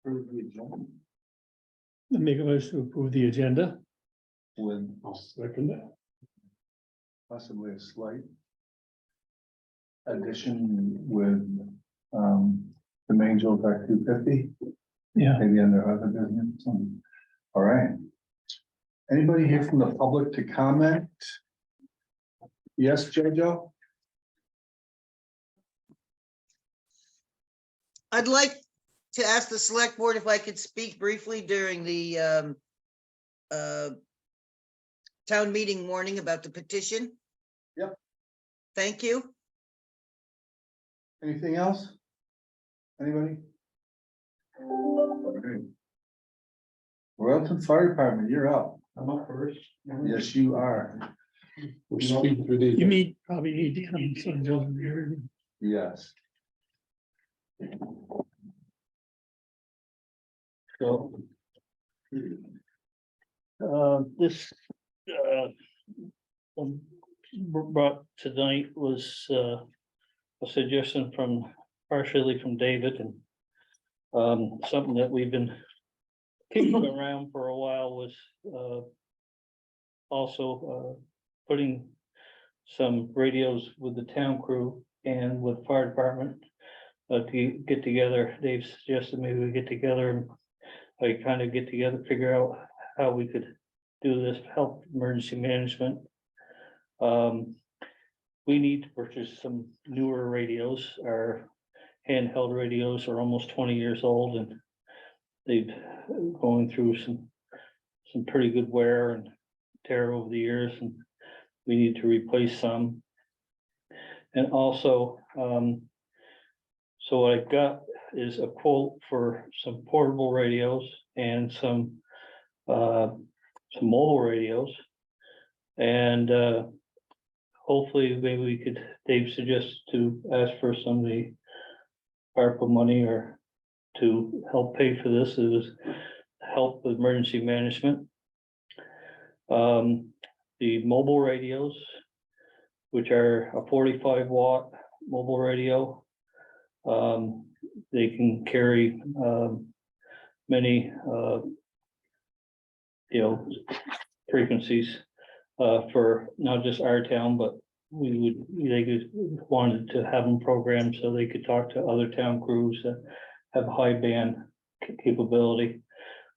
approve the agenda Make a motion to approve the agenda. with I'll second that. possibly a slight addition with, the main Joe back 250, Yeah, maybe under other business. All right. Anybody here from the public to comment? Yes, Jojo? I'd like to ask the select board if I could speak briefly during the town meeting warning about the petition. Yep. Thank you. Anything else? Anybody? Okay. Royalton Fire Department, you're up. I'm up first. Yes, you are. We're speeding through these. you probably need to come some gentleman here. Yes. So. This, brought tonight was, a suggestion partially from David and. Something that we've been kicking around for a while was, also, putting some radios with the town crew and with fire department. To get together, Dave suggested maybe we get together and like kind of get together, figure out how we could do this, help emergency management. We need to purchase some newer radios. Our handheld radios are almost 20 years old and they've going through some pretty good wear and tear over the years, and we need to replace some. And also, so what I got is a quote for some portable radios and some mobile radios. And hopefully maybe we could, Dave suggests to ask for some of the ARPA money or to help pay for this. It was help with emergency management. The mobile radios, which are a 45-watt mobile radio. They can carry many frequencies for not just our town, but they wanted to have them programmed so they could talk to other town crews that have high band capability.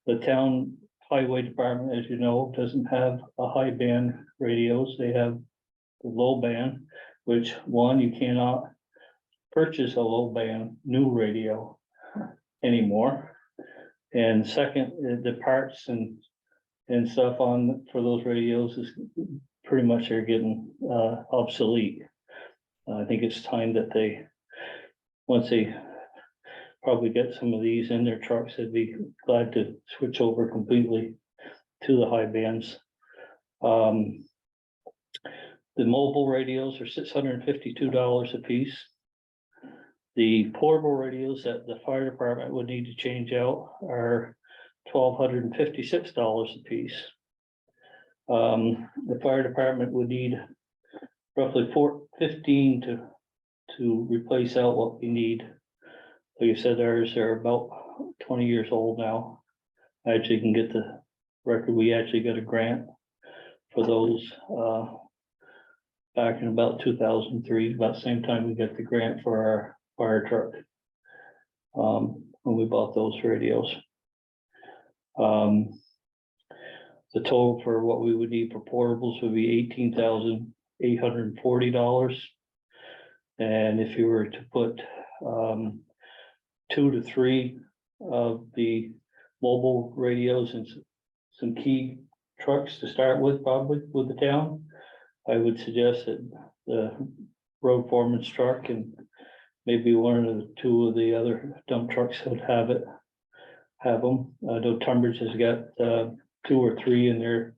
The town highway department, as you know, doesn't have a high band radios. They have the low band, which one, you cannot purchase a low band new radio anymore. And second, the parts and stuff for those radios is pretty much are getting obsolete. I think it's time that once they probably get some of these in their trucks, they'd be glad to switch over completely to the high bands. The mobile radios are $652 a piece. The portable radios that the fire department would need to change out are $1,256 a piece. The fire department would need roughly 15 to replace out what we need. Like I said, ours are about 20 years old now. I actually can get the record. We actually got a grant for those back in about 2003, about the same time we got the grant for our fire truck. When we bought those radios. The total for what we would need for portables would be $18,840. And if you were to put 2 to 3 of the mobile radios and some key trucks to start with, probably with the town, I would suggest that the road foreman's truck and maybe one of the 2 of the other dump trucks would have them. I know Tunbridge has got 2 or 3 in their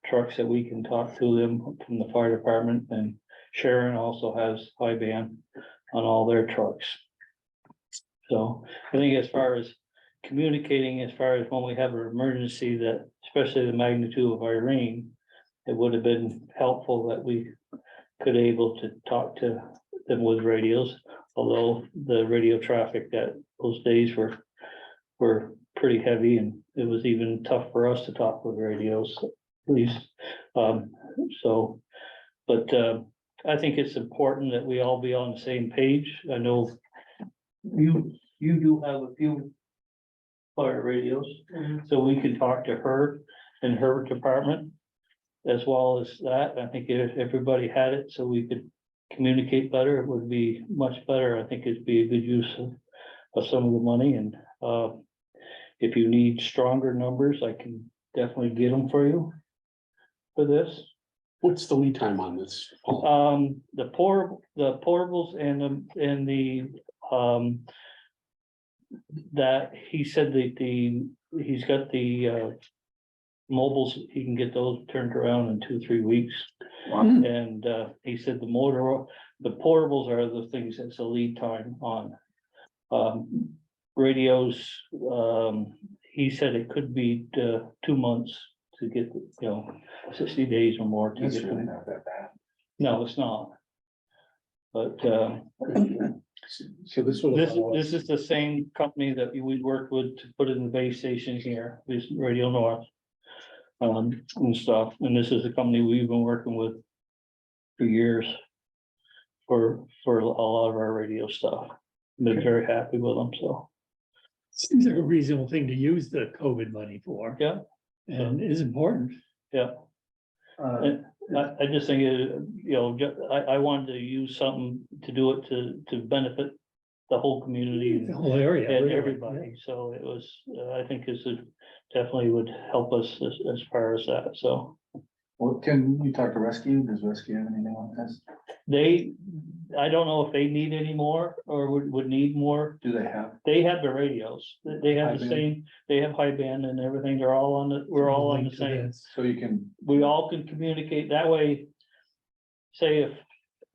trucks that we can talk to them from the fire department, and Sharon also has high band on all their trucks. So I think as far as communicating, as far as when we have an emergency, that especially the magnitude of Irene, it would have been helpful that we could able to talk to them with radios, although the radio traffic that those days were were pretty heavy, and it was even tough for us to talk with radios, at least. So, but I think it's important that we all be on the same page. I know you do have a few fire radios, so we can talk to her and her department as well as that. I think if everybody had it, so we could communicate better, it would be much better. I think it'd be a good use of some of the money, and if you need stronger numbers, I can definitely get them for you for this. What's the lead time on this? The portables and the that he said that he's got the mobiles, he can get those turned around in 2-3 weeks. And he said the portables are the things that's a lead time on. Radios, he said it could be 2 months to get, 60 days or more to That's get really them. not that bad. No, it's not. But So this would. this is the same company that we worked with to put in the base station here, this Radio North. And stuff, and this is a company we've been working with for years. For a lot of our radio stuff. Been very happy with them, so, Seems like a reasonable thing to use the COVID money for. yeah, And is important. yeah. And I just think, I wanted to use something to do it to benefit the whole community The whole area. and really, everybody, so it was, I think this is definitely would help us as far as that, so. Well, can you talk to Rescue? Does Rescue have anything on this? I don't know if they need any more or would need more. Do they have? They have the radios, they have High the band? same, they have high band and everything, they're all on we're all on the Link to same. this. So you can, We all can communicate that way. Say if,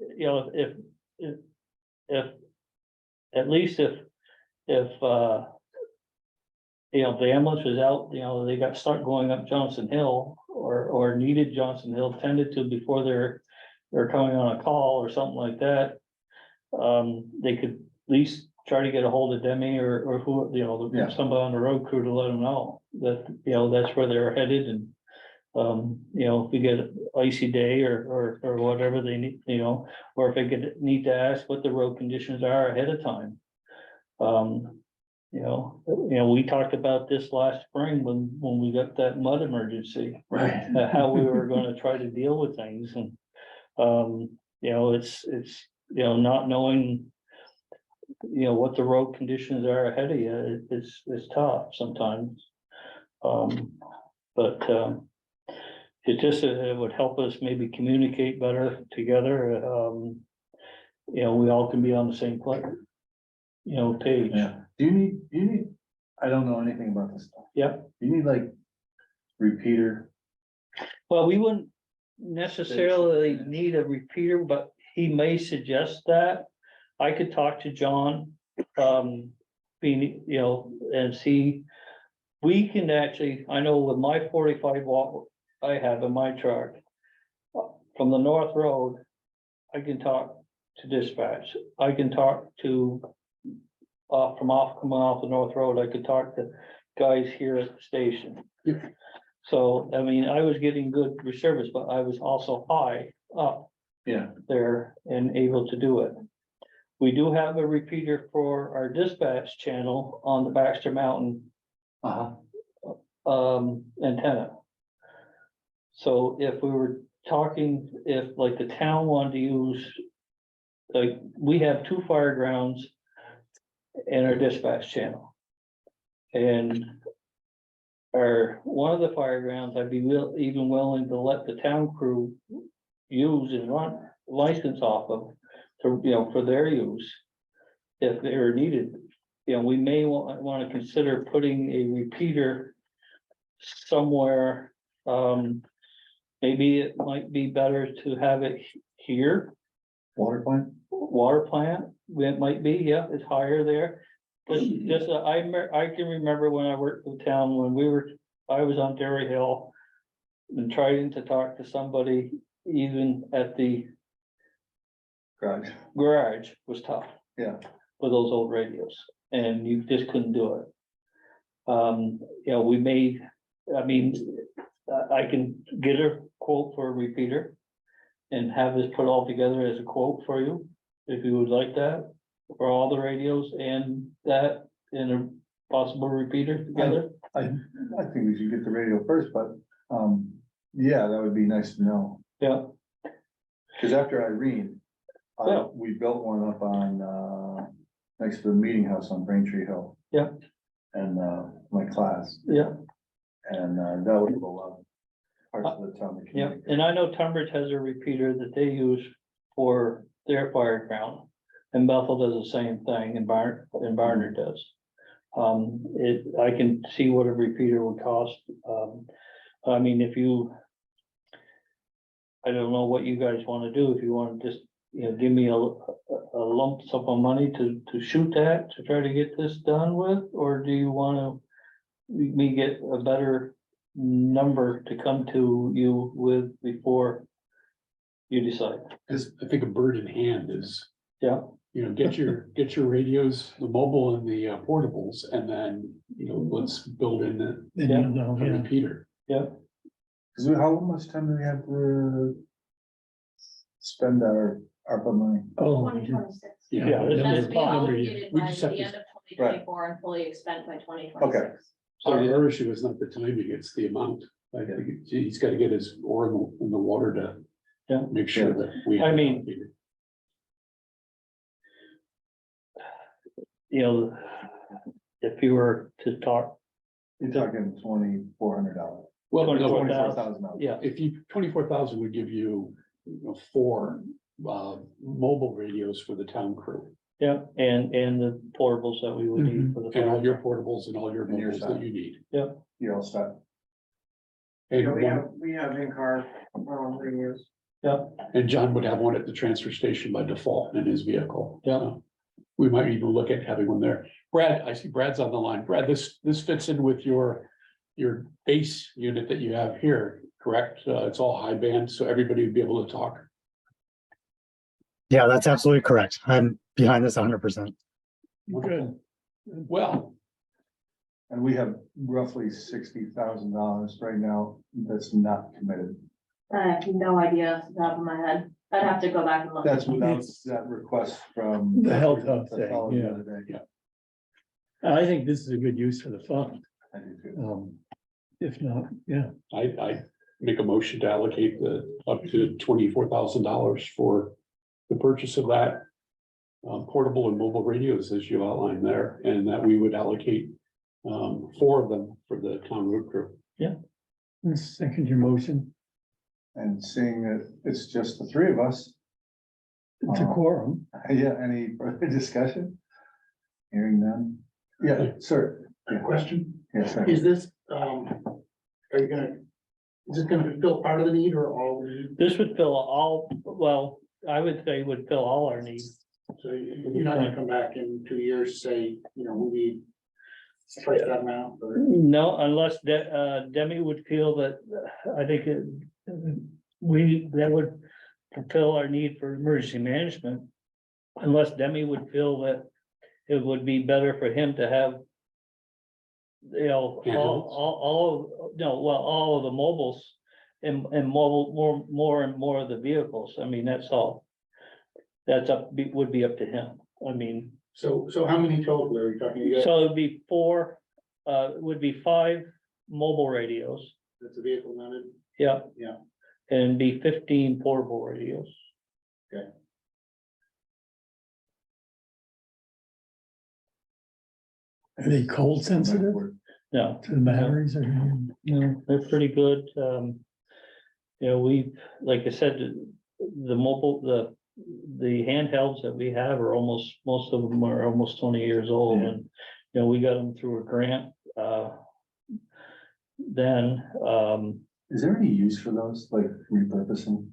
if, at least if the ambulance was out, they got start going up Johnson Hill or needed Johnson Hill tended to before they're coming on a call or something like that. They could at least try to get a hold of Demi or who, Yeah. somebody on the road crew to let them know that, that's where they're headed, and if we get an icy day or whatever they need, or if they could need to ask what the road conditions are ahead of time. We talked about this last spring when we got that mud emergency, right? how we were gonna try to deal with things, and it's not knowing what the road conditions are ahead of you, it's tough sometimes. But it would help us maybe communicate better together. We all can be on the same page. Yeah. Do you need, I don't know anything about this stuff. Yeah. You need like repeater. Well, we wouldn't necessarily need a repeater, but he may suggest that. I could talk to John, and see. We can actually, I know with my 45 watt I have in my truck, from the North Road, I can talk to dispatch. I can talk to, coming off the North Road, I could talk to guys here at the station. Yeah. So, I mean, I was getting good service, but I was also high up Yeah. there and able to do it. We do have a repeater for our dispatch channel on the Baxter Mountain antenna. So if we were talking, if like the town wanted to use, like, we have 2 fire grounds in our dispatch channel. And one of the fire grounds, I'd be even willing to let the town crew use and run license off of, for their use. If they were needed, we may want to consider putting a repeater somewhere. Maybe it might be better to have it here. Water plant? Water plant, it might be, yeah, it's higher there. I can remember when I worked for the town, when I was on Dairy Hill. And trying to talk to somebody even at the garage was tough. Yeah. With those old radios, and you just couldn't do it. We may, I mean, I can get a quote for a repeater. And have this put all together as a quote for you, if you would like that, for all the radios and that in a possible repeater together. I think we should get the radio first, but, yeah, that would be nice to know. Yeah, Cause after Irene, Yeah. we built one up on, next to the meeting house on Braintree Hill. Yeah. And, my class, yeah, and, that would go up parts of the town. that yeah, communicate. and I know Tunbridge has a repeater that they use for their fire ground. And Bethel does the same thing, and Barnard does. I can see what a repeater would cost. I mean, if you. I don't know what you guys wanna do, if you wanna just, give me a lump sum of money to shoot that, to try to get this done with, or do you wanna. Me get a better number to come to you with before you decide? I think a bird in hand is, Yeah, get your radios, the mobile and the portables, and then, let's build in the Then Yeah. you'll know, yeah. repeater. yeah. Cause how much time do we have to spend our ARPA money? Oh, 2026. Yeah, that this was is That's a be number you- obligated we by just the have to- end of 2024 and fully expensed by 2026. Okay. So you- Our issue is not the timing, it's the amount. I think he's gotta get his oar in the water to. Yeah. Make sure that we. I mean- If you were to talk, You're talking $2,400. Well, no, $24,000. yeah, if you, 24,000 would give you, 4 mobile radios for the town crew. yeah, and the portables that we would need for the. And all fire. your portables and all your And your mobiles that side. you need. You're all set. And We have in-car radios. Yeah, And John would have one at the transfer station by default in his vehicle. Yeah. So we might even look at having one there. Brad, I see Brad's on the line. Brad, this fits in with your base unit that you have here, correct? It's all high band, so everybody would be able to talk. Yeah, that's absolutely correct. I'm behind this 100%. Good. Well, And we have roughly $60,000 right now that's not committed. I have no idea off the top of my head. I'd have to go back and look. That's without that request from. The health hub the thing, fellow the yeah. other day. Yeah. I think this is a good use for the fund. I do too. If not, yeah, I make a motion to allocate the up to $24,000 for the purchase of that. Portable and mobile radios, as you outlined there, and that we would allocate 4 of them for the town road crew. second your motion, And seeing that it's just the three of us, it's a quorum. yeah, any further discussion? Hearing none. Yeah, sir. Yeah. Question, Yes, sir. is this, is this gonna fill part of the need or all the need? this would fill all, well, I would say would fill all our needs. So you're not gonna come back in 2 years, say, we need twice that amount, or No, unless Demi would feel that, I think that would fulfill our need for emergency management. Unless Demi would feel that it would be better for him to have. All of the mobiles and mobile, more and more of the vehicles. I mean, that's all. That's would be up to him. I mean, so how many total are we talking? You got, so it'd be 4, it would be 5 mobile radios. that's a vehicle mounted, Yeah. Yeah. And be 15 portable radios. Are they cold sensitive No, to the batteries or? no, they're pretty good. We, like I said, the mobile, the handhelds that we have are most of them are almost 20 years old, Yeah. and, we got them through a grant. Then, Is there any use for those, like repurposing?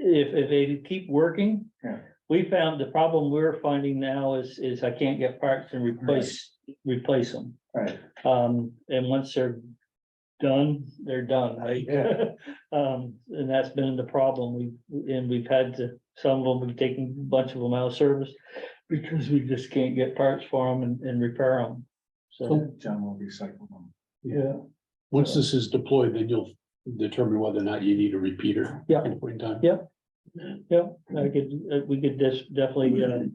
if they keep working. Yeah. We found the problem we're finding now is I can't get parts and replace them. Right, And once they're done, they're done, right? Yeah. And that's been the problem. We've had to, some of them, we've taken a bunch of them out of service. because we just can't get parts for them and repair them. So, John will recycle them. yeah, Once this is deployed, then you'll determine whether or not you need a repeater. Yeah. At any point in time. yeah, we could just definitely,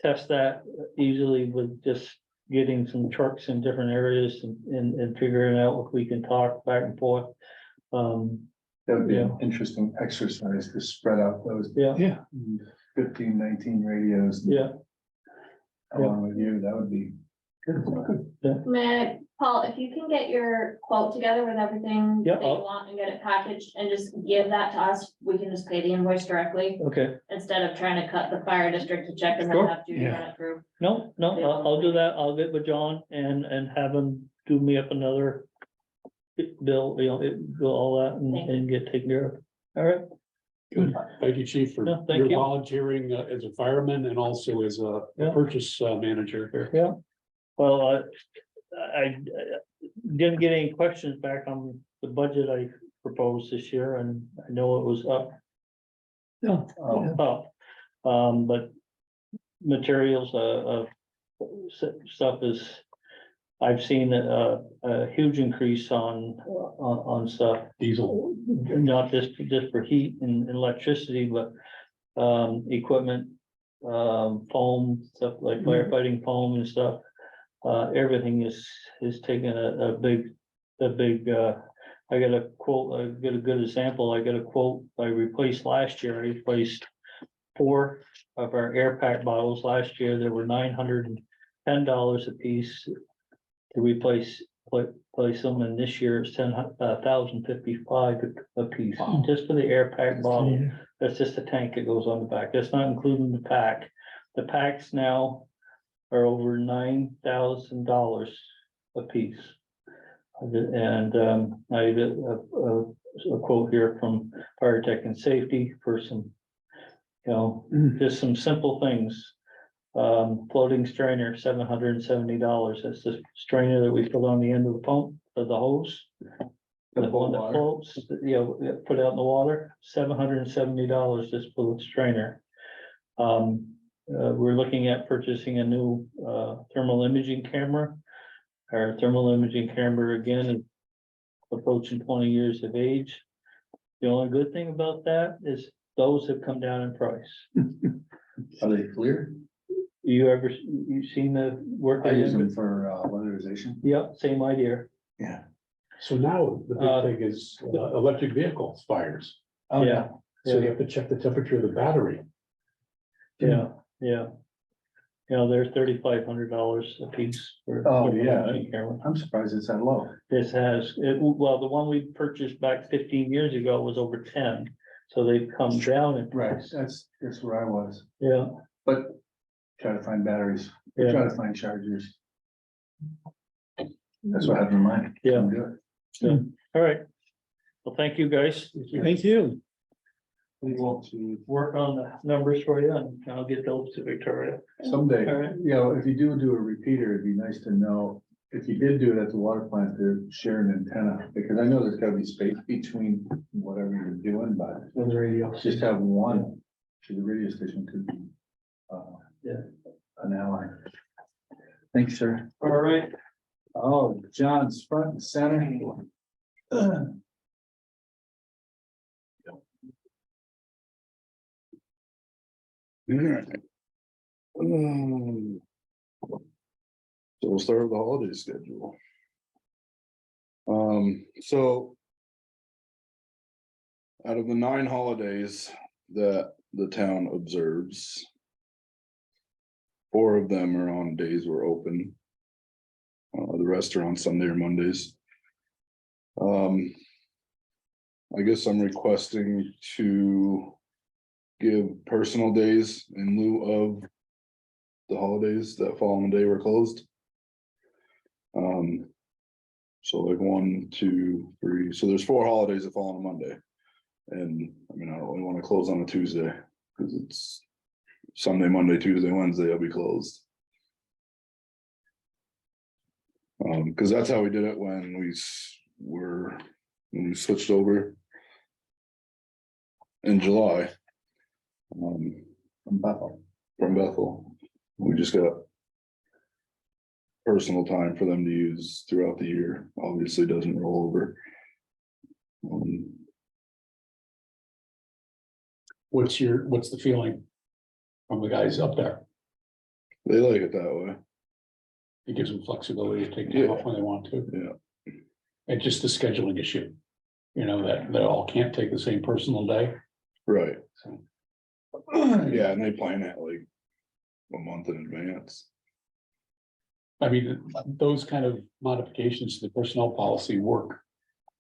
test that easily with just getting some trucks in different areas and figuring out if we can talk back and forth. That would be an Yeah. interesting exercise to spread out those Yeah, Yeah, 15, 19 radios. yeah, Along with you, that would be good. May, Paul, if you can get your quote together with everything Yeah, that you I'll- want and get it packaged and just give that to us, we can just pay the invoice directly. okay. Instead of trying to cut the fire district a check and then Sure. have to run it through. No, I'll do that. I'll get with John and have him do me up another bill, all that and get taken care of. All right, Good. Thank you, chief, for No, thank your you. volunteering as a fireman and also as a Yeah. purchase manager here. yeah. Well, I didn't get any questions back on the budget I proposed this year, and I know it was up. no, Up, but materials, stuff is, I've seen a huge increase on stuff. Diesel. Not just for heat and electricity, but equipment, foam, stuff like firefighting foam and stuff. Everything is taking a big, I got a quote, I got a good example. I got a quote I replaced last year. I replaced 4 of our air pack bottles last year. They were $910 a piece to replace them, and this year it's $1,055 a piece, just for the air pack bottle. That's just the tank that goes on the back. That's not including the pack. The packs now are over $9,000 a piece. And I did a quote here from Fire Tech and Safety for some, just some simple things. Floating strainer, $770. That's the strainer that we put on the end of the pump of the hose. The one that floats, put out in the water, $770 just for the strainer. We're looking at purchasing a new thermal imaging camera. Our thermal imaging camera again is approaching 20 years of age. The only good thing about that is those have come down in price. Are they clear? You seen the work? I use them for weatherization. Yep, same idea. Yeah. So now the big thing is electric vehicle fires. Oh, Yeah, So you have to check the temperature of the battery. yeah. They're $3,500 a piece for. Oh, for the yeah. imaging camera. I'm surprised it's that low. This has, well, the one we purchased back 15 years ago was over 10, so they've come down in Right, price. that's where I was, Yeah, but try to find batteries, Yeah. try to find chargers. That's what I have in mind. Yeah. Can do it. all right. Well, thank you, guys. thank you. We will work on the numbers for you and I'll get those to Victoria. Someday, All right. if you do a repeater, it'd be nice to know, if you did do it at the water plant, to share an antenna, because I know there's gotta be space between whatever you're doing, but On the radio. just have one to the radio station could be Yeah. an ally. Thanks, sir. All right. Oh, John's front and center. So we'll start with the holiday schedule. So out of the 9 holidays that the town observes, 4 of them are on days we're open. The rest are on Sunday or Mondays. I guess I'm requesting to give personal days in lieu of the holidays that fall on the day we're closed. So like 1, 2, 3, so there's 4 holidays that fall on a Monday. And I mean, I don't really want to close on a Tuesday, because it's Sunday, Monday, Tuesday, Wednesday, I'll be closed. Because that's how we did it when we switched over in July. From Bethel. From Bethel. we just got personal time for them to use throughout the year, obviously doesn't roll over. What's the feeling from the guys up there? They like it that way. It gives them flexibility to take time off when they want to. Yeah. And just the scheduling issue, you know, that they all can't take the same personal day. Right. So, Yeah, and they plan it like a month in advance. I mean, those kind of modifications to the personnel policy work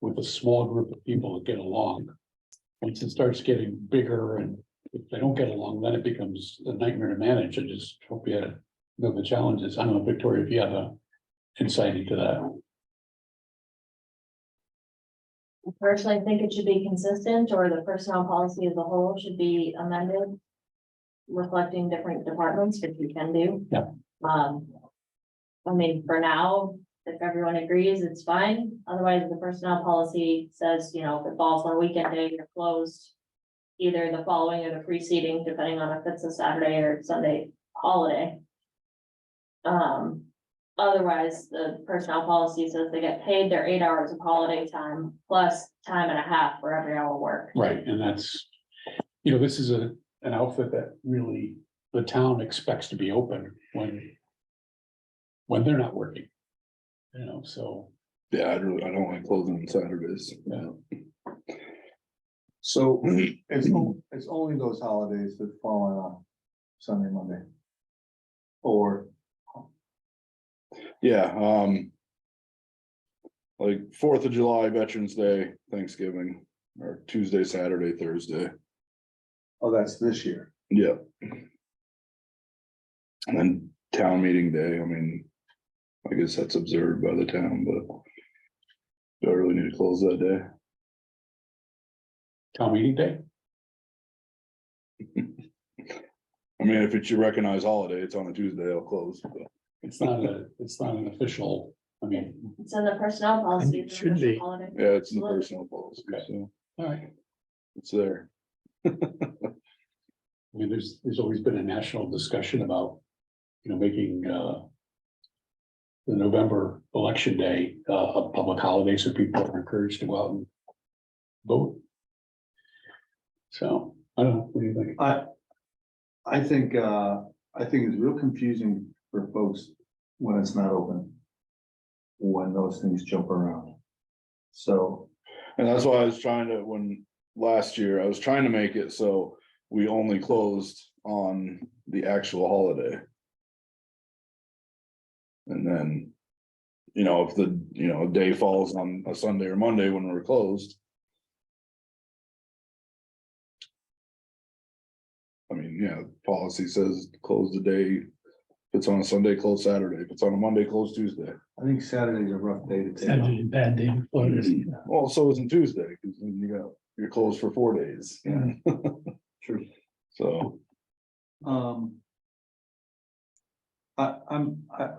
with a small group of people that get along. Once it starts getting bigger and if they don't get along, then it becomes a nightmare to manage. I just hope you know the challenges. I don't know, Victoria, if you have a insight into that. I personally think it should be consistent, or the personnel policy as a whole should be amended. Reflecting different departments, which we can do. Yeah. I mean, for now, if everyone agrees, it's fine. Otherwise, the personnel policy says, you know, if it falls on a weekend day, you're closed. Either the following or the preceding, depending on if it's a Saturday or Sunday holiday. Otherwise, the personnel policy says they get paid their 8 hours of holiday time plus time and a half for every hour worked. Right, and that's, you know, this is an outfit that really the town expects to be open when they're not working. You know, so. Yeah, I don't like closing on Saturdays. Yeah. So it's only those holidays that fall on a Sunday, Monday. Or, Yeah, like 4th of July, Veterans Day, Thanksgiving, or Tuesday, Saturday, Thursday. oh, that's this year. Yeah. And then town meeting day, I mean, I guess that's observed by the town, but do I really need to close that day? Town meeting day? I mean, if it's your recognized holiday, it's on a Tuesday, I'll close. But It's not an official, I mean, It's in the personnel policy. it it's an should official be. holiday. yeah, it's in the personal policy, Okay. so all right. it's there. I mean, there's always been a national discussion about, you know, making the November election day a public holiday, so people are encouraged to go out and vote. So, I don't know, what do you think? I think it's real confusing for folks when it's not open. When those things jump around. So, And that's why I was trying to, last year, I was trying to make it so we only closed on the actual holiday. And then, you know, if the, you know, day falls on a Sunday or Monday when we're closed. I mean, yeah, policy says close the day. If it's on a Sunday, close Saturday. If it's on a Monday, close Tuesday. I think Saturday's a rough day to take. Saturday's a bad day before this. Well, so isn't Tuesday, because then you're closed for 4 days. Yeah. True. So, I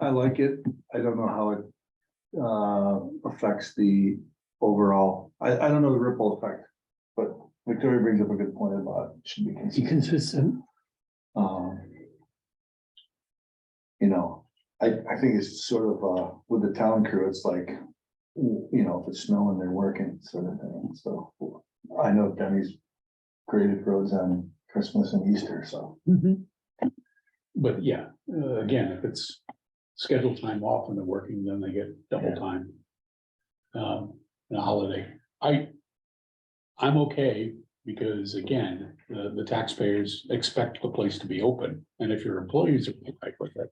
like it. I don't know how it affects the overall, I don't know the ripple effect. But Victoria brings up a good point about it should be Be consistent. consistent. You know, I think it's sort of with the town crew, it's like, you know, if it's snowing, they're working sort of thing. So I know Denny's graded roads on Christmas and Easter, so. But yeah, again, if it's scheduled time off and they're working, then they get double time. In a holiday, I'm okay, because again, the taxpayers expect the place to be open, and if your employees are right with it.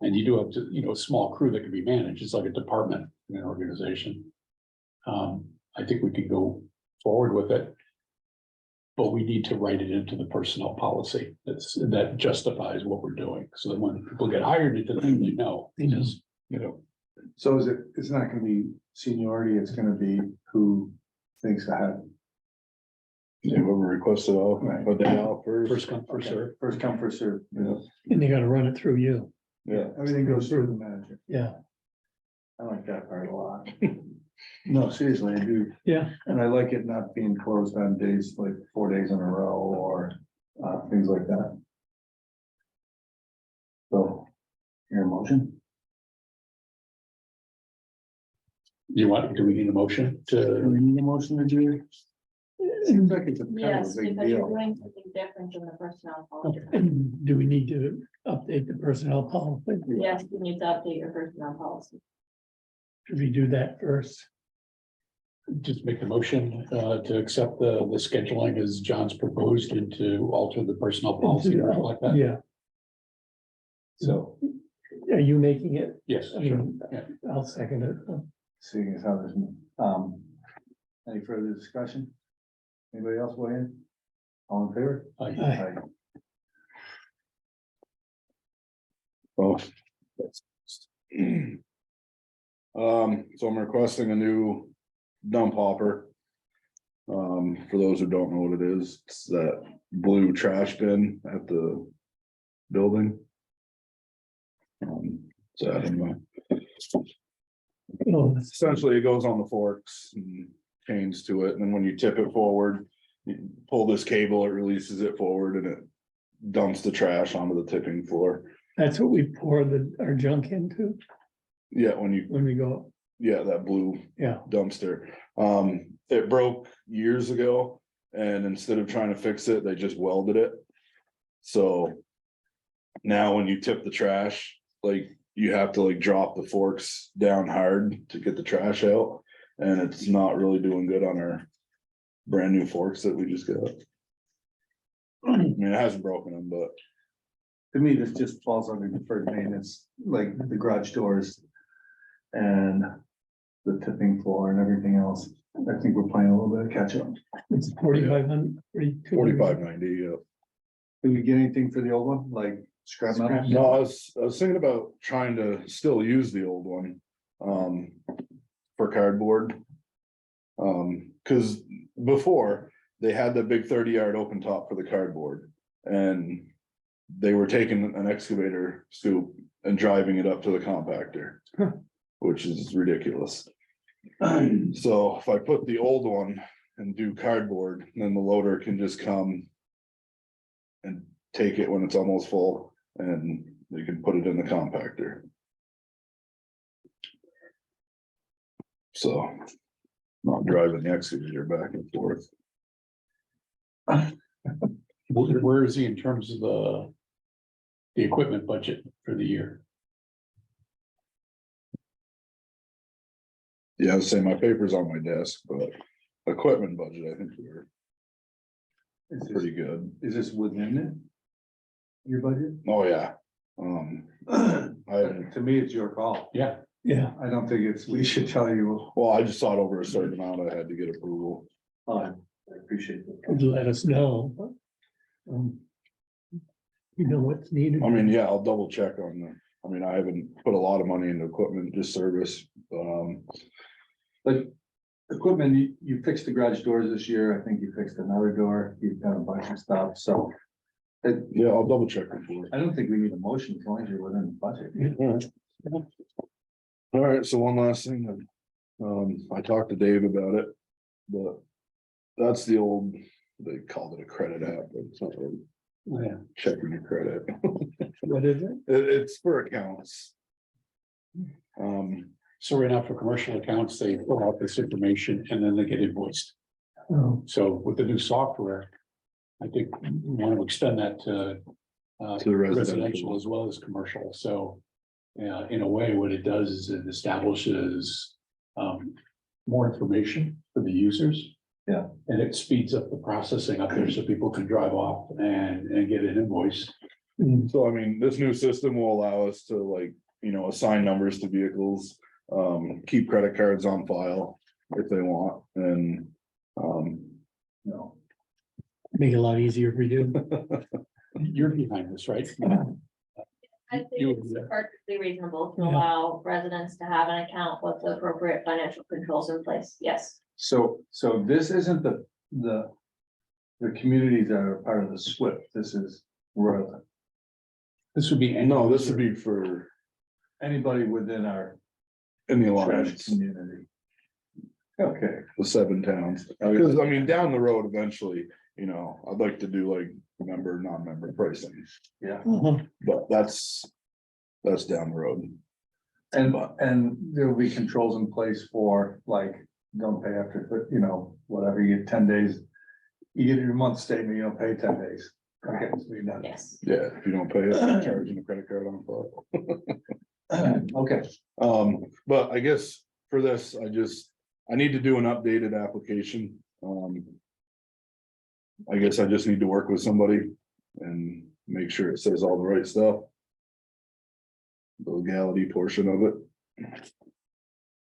And you do have to, you know, a small crew that can be managed, it's like a department in an organization. I think we could go forward with it. But we need to write it into the personnel policy that justifies what we're doing, so that when people get hired into the thing, they know. Because, you know, So it's not gonna be seniority, it's gonna be who thinks ahead. yeah, whoever requested off, Right. a day off first. first come, first serve. First come, first serve. Yeah. And they gotta run it through you. Yeah, Everything goes through the manager. Yeah, I like that part a lot. No, seriously, I do. yeah. And I like it not being closed on days like 4 days in a row or things like that. Your motion? Do we need a motion Do to, we need a motion to do? It seems like it's a kind of Yes, a big because you're deal. doing something different than the personnel policy. Do we need to update the personnel policy? Yes, you need to update your personnel policy. Should we do that first? just make the motion to accept the scheduling as John's proposed and to alter the personnel policy or like that? Yeah, So, are you making it? yes, I sure. mean, Yeah. I'll second it. Seeing as how there's, any further discussion? Anybody else weigh in? All in favor? Aye. Well. So I'm requesting a new dump hopper. For those who don't know what it is, it's that blue trash bin at the building. So anyway, Oh, essentially it goes on the forks and chains to it, and then when you tip it forward, you pull this cable, it releases it forward and it dumps the trash onto the tipping floor. that's what we pour our junk into Yeah, when you, when we go, up. yeah, that blue yeah. dumpster. It broke years ago, and instead of trying to fix it, they just welded it. So now when you tip the trash, like you have to like drop the forks down hard to get the trash out, and it's not really doing good on our brand new forks that we just got. I mean, it hasn't broken them, but To me, this just falls under deferred maintenance, like the garage doors. And the tipping floor and everything else. I think we're playing a little bit of catch up. It's 4,500, 4590, yeah. Did we get anything for the old one, like scrap metal? Scrap No, I was thinking about trying to still use the old one, for cardboard. Cause before, they had the big 30-yard open top for the cardboard, and they were taking an excavator scoop and driving it up to the compactor, which is ridiculous. So if I put the old one and do cardboard, then the loader can just come and take it when it's almost full, and they can put it in the compactor. So, not driving the excavator back and forth. Where is he in terms of the equipment budget for the year? Yeah, I was saying my paper's on my desk, but equipment budget, I think we're Is pretty good. this within it? Your budget? Oh, yeah. To me, it's your call. Yeah, Yeah, I don't think we should tell you. Well, I just thought over a certain amount, I had to get approval. I appreciate it. could let us know. You know what's needed. I mean, yeah, I'll double check on I mean, I haven't put a lot of money into equipment, just service. But equipment, you fixed the garage doors this year. I think you fixed another door. You've done a bunch of stuff, so. Yeah, I'll double check before. I don't think we need a motion as long as you're within the budget. All right, so one last thing. I talked to Dave about it, but that's the old, they called it a credit app, but it's not really yeah. checking your credit. What is it? It's for accounts. So right now for commercial accounts, they fill out this information and then they get invoiced. Oh, So with the new software, I think we want to extend that to To residential as well as commercial. So in a way, what it does is it establishes more information for the users. Yeah. And it speeds up the processing up there so people can drive off and get an invoice. So I mean, this new system will allow us to like, assign numbers to vehicles, keep credit cards on file if they want, and make it a lot easier for you. You're behind this, right? I think You- it's perfectly reasonable to Yeah. allow residents to have an account with the appropriate financial controls in place, yes. So this isn't the communities that are part of the SWIP. This is rural. This would be. no, this would be for Anybody within our in the trash alliance, community. Okay, the 7 towns, because I mean, down the road, eventually, I'd like to do like member, non-member pricing, yeah. Uh-huh. but that's. that's down the road. And there will be controls in place for like, don't pay after, you know, whatever, you get 10 days. You get your month statement, you don't pay 10 days. Okay, so you're done. Yes. Yeah, if you don't pay it, they're charging a credit card on file. Okay, But I guess for this, I need to do an updated application. I guess I just need to work with somebody and make sure it says all the right stuff. The legality portion of it.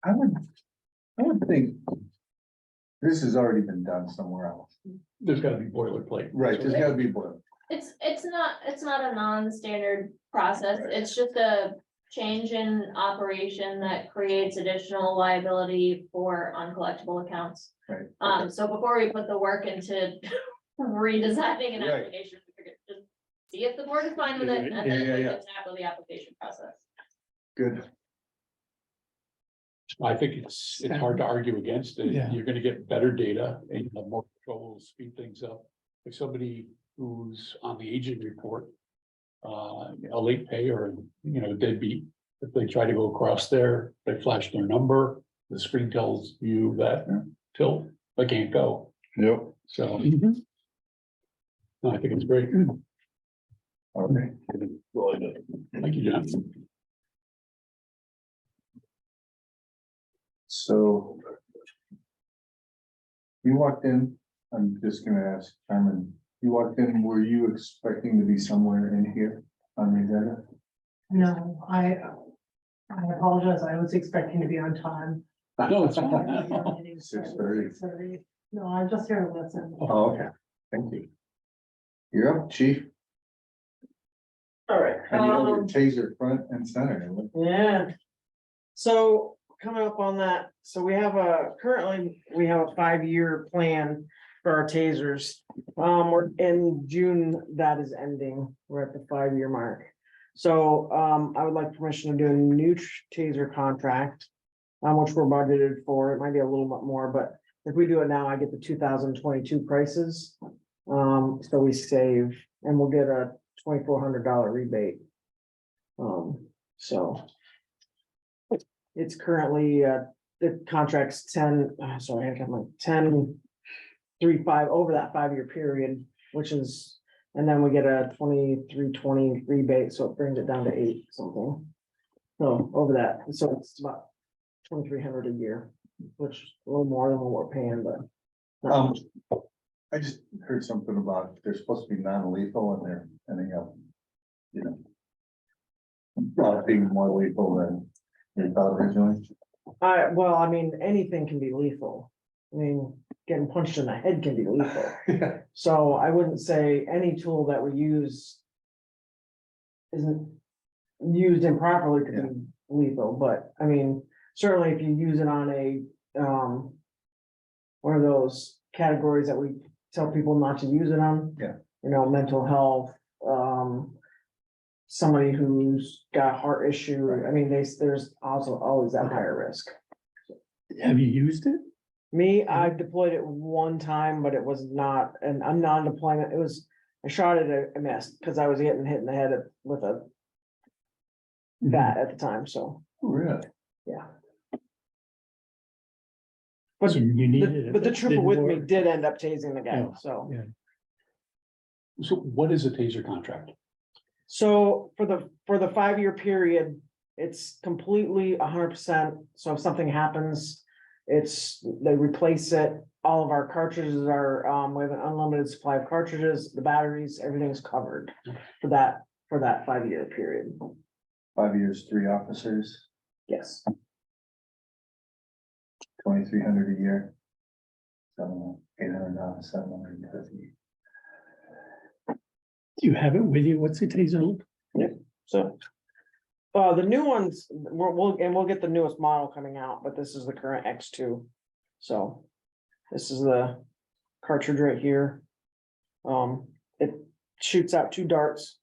I would think this has already been done somewhere else. There's gotta be boilerplate. Right, there's gotta be board. It's not a non-standard process, Right. it's just a change in operation that creates additional liability for uncollectible accounts. Right. So before we put the work into redesigning an Right. application, we figured just see if the board is fine with it, and then Yeah, we yeah. can tackle the application process. Good. I think it's hard to argue against it. Yeah. You're gonna get better data and you have more control, speed things up. Like somebody who's on the aging report, a late pay or, you know, deadbeat, if they try to go across there, they flash their number, the screen tells you that till they can't go. Yep. So Mhm. no, I think it's great. Okay. Thank you, John. So. You walked in, I'm just gonna ask Carmen, you walked in, were you expecting to be somewhere in here on the agenda? No, I apologize. I was expecting to be on time. No, it's fine. 6:30. 6:30. No, I'm just here to listen. Oh, okay, thank you. You're up, chief. All right. And you have your taser front and center. Yeah. So coming up on that, so currently we have a 5-year plan for our tasers. We're in June, that is ending. We're at the 5-year mark. So, I would like permission to do a new taser contract. Which we're budgeted for. It might be a little bit more, but if we do it now, I get the 2022 prices. So we save and we'll get a $2,400 rebate. So. It's currently, the contract's 10, sorry, I got my 10.35 over that 5-year period, which is, and then we get a 2320 rebate, so it brings it down to 8 something. So over that, so it's about 2,300 a year, which is a little more than what we're paying, but. I just heard something about, they're supposed to be non-lethal and they're ending up, you know. Being more lethal than you thought originally. Well, I mean, anything can be lethal. I mean, getting punched in the head can be lethal. Yeah. So I wouldn't say any tool that we use isn't used improperly could be lethal, but I mean, certainly if you use it on a, one of those categories that we tell people not to use it on. Yeah. You know, mental health, somebody who's got a heart issue, I mean, there's also always that higher risk. Have you used it? Me, I deployed it one time, but it was not a non-deployment. It was, I shot it, I missed, because I was getting hit in the head with a bat at the time, so, Really? yeah. But So you needed it, but the but trooper didn't with me work. did end up tasing the guy, Oh, so. yeah. So what is a taser contract? So for the 5-year period, it's completely 100%. So if something happens, they replace it. All of our cartridges are, we have an unlimited supply of cartridges, the batteries, everything's covered for that 5-year period. 5 years, 3 officers, Yes. 2,300 a year. 800, 750. Do you have it with you? What's the taser look? So. The new ones, we'll get the newest model coming out, but this is the current X2. So this is the cartridge right here. It shoots out 2 darts.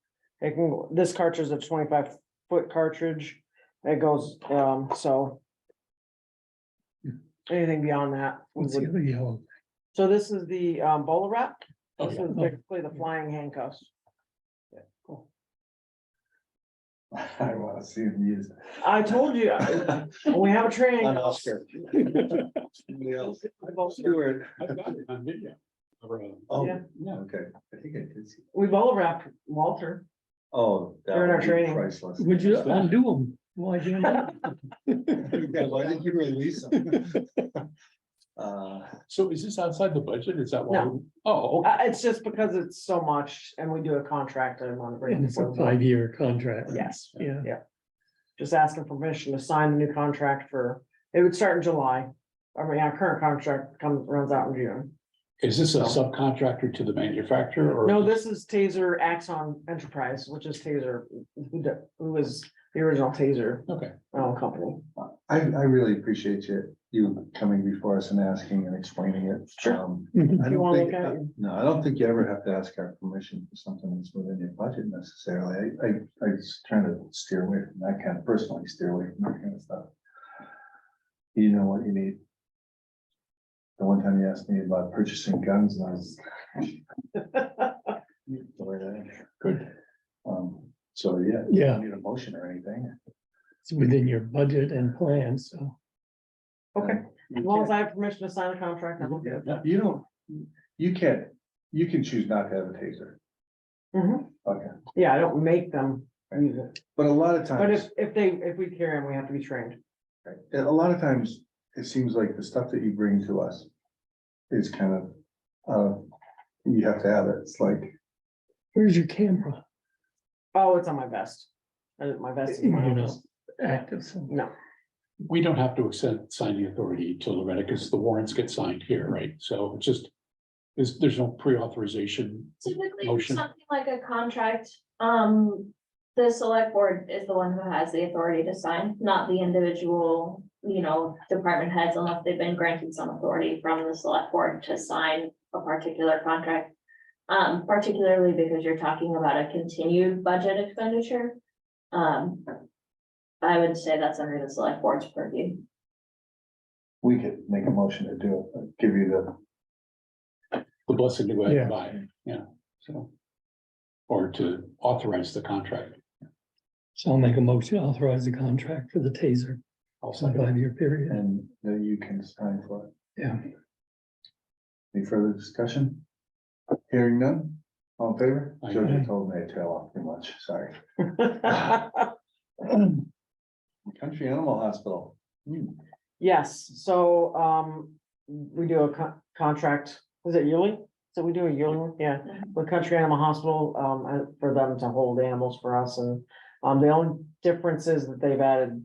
This cartridge is a 25-foot cartridge. It goes, so. Anything beyond that. What's the other yellow? So this is the bowler wrap. Oh, This yeah. is basically the flying handcuffs. Yeah, cool. I wanna see him use. I told you, we have a training. On house. Oscar. Somebody else. Stuart. I've got it on video. Oh, Yeah. Yeah. okay, I think I did see. We've all wrapped Walter. Oh. that During our would be training. Priceless. Would you undo them? Why do you? Yeah, why did you release them? So is this outside the budget? Is that why? No. Oh, okay. It's just because it's so much and we do a contract and want to bring. And it it's a forward. 5-year contract. Yes, Yeah. just asking for permission to sign the new contract for, it would start in July. I mean, our current contract runs out in June. Is this a No. subcontractor to the manufacturer or? No, this is Taser Axon Enterprise, which is Taser, who is the original Taser Okay, company. I really appreciate you coming before us and asking and explaining it. Sure. Mhm. I You don't wanna think, look at it? no, I don't think you ever have to ask our permission for something that's within your budget necessarily. I was trying to steer away from that kind of, personally steer away from that kind of stuff. You know what you need. The one time you asked me about purchasing guns and I was. good. So, yeah. you Yeah. don't Need a motion or anything. It's within your budget and plan, so. Okay, You as long as can't- I have permission to sign the contract, I'm okay with that. You don't, you can't, you can choose not to have a taser. Mhm. Okay, Yeah, I don't make them use it, but a lot of but times. if we carry them, we have to be trained. A lot of times, it seems like the stuff that you bring to us is kind of, you have to have it, it's like, Where's your camera? Oh, it's on my vest. My vest is in my You know, office. active, so. No, We don't have to sign the authority to Loretta because the warrants get signed here, right? So it's just, there's no pre-authorization. Typically, for Motion. something like a contract, the select board is the one who has the authority to sign, not the individual, department heads, unless they've been granted some authority from the select board to sign a particular contract. Particularly because you're talking about a continued budget expenditure. I would say that's under the select board's purview. we could make a motion to do it, give you The blessing to go ahead Yeah. and buy, yeah, so. Or to authorize the contract. So I'll make a motion to authorize the contract for the taser, I'll some second. 5-year the, period. and then you can sign for it. Yeah. Any further discussion? Hearing none, all in favor? Aye. Joe just told me to tail off too much, sorry. Country Animal Hospital. Yes, so, we do a contract, is it yearly? So we do a yearly, one? Yeah, with Country Animal Hospital, for them to hold animals for us and, the only difference is that they've added,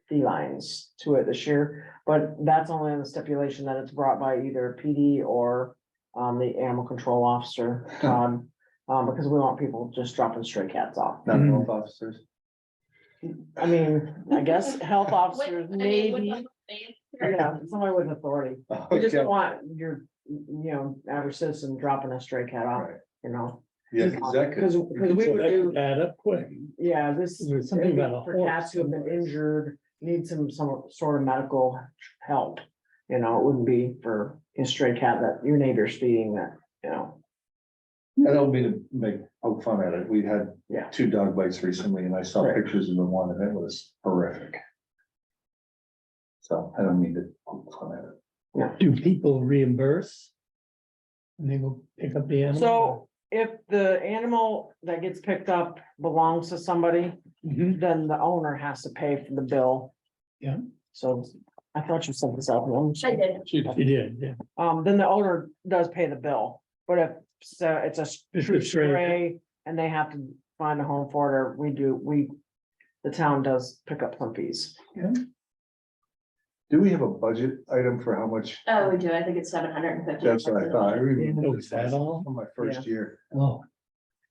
felines to it this year. But that's only on the stipulation that it's brought by either PD or, the animal control officer, because we want people just dropping stray cats off. Not health officers. I mean, I guess health officers, With- I mean, with maybe, the- yeah, somebody with authority. We just Okay. don't want your, average citizen dropping a stray cat off, Right. Yeah, cause that could. Because we would do, Add up quick. yeah, this. There's something about a For horse cats who have been somewhere. injured, need some sort of medical help. It wouldn't be for a stray cat that your neighbor's feeding that, I don't mean to make poke fun at it. We had Yeah. 2 dog bites recently and I saw Right. pictures of the one and it was horrific. So I don't mean to poke fun at it. Do people reimburse? And they go pick up the animal? So if the animal that gets picked up belongs to somebody, Mhm. then the owner has to pay for the bill. Yeah. So I thought you sent this out. I did. You did, yeah. Then the owner does pay the bill, but if it's a It's true a stray. stray and they have to find a home for it, or the town does pick up some fees. Do we have a budget item for how much? Oh, we do. I think it's 750. That's what I thought. I remember Oh, is that all? on my first year. Oh.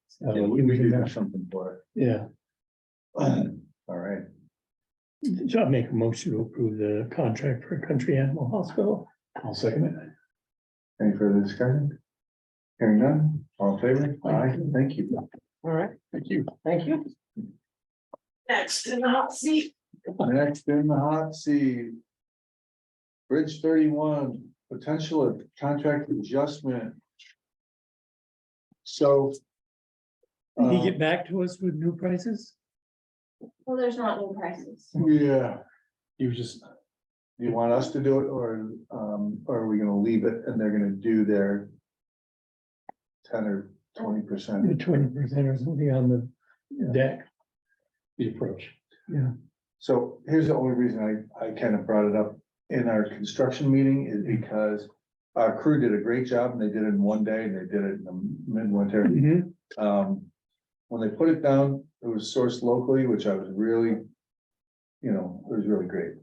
So Yeah, we do have something for Yeah, it. All right. so I'll make a motion to approve the contract for Country Animal Hospital. I'll second it. Any further discussion? Hearing none, all in favor? Aye, thank you. All right, Thank you. thank you. Next in the hot seat. Next in the hot seat. Bridge 31, potential of contract adjustment. So. Did he get back to us with new prices? Well, there's not new prices. Yeah. You just, Do you want us to do it, or are we gonna leave it and they're gonna do their 10 or 20%? 20% or something on the deck, the approach. yeah. So here's the only reason I kind of brought it up in our construction meeting is because our crew did a great job and they did it in one day and they did it in the midwinter. Mhm. When they put it down, it was sourced locally, which I was really, it was really great.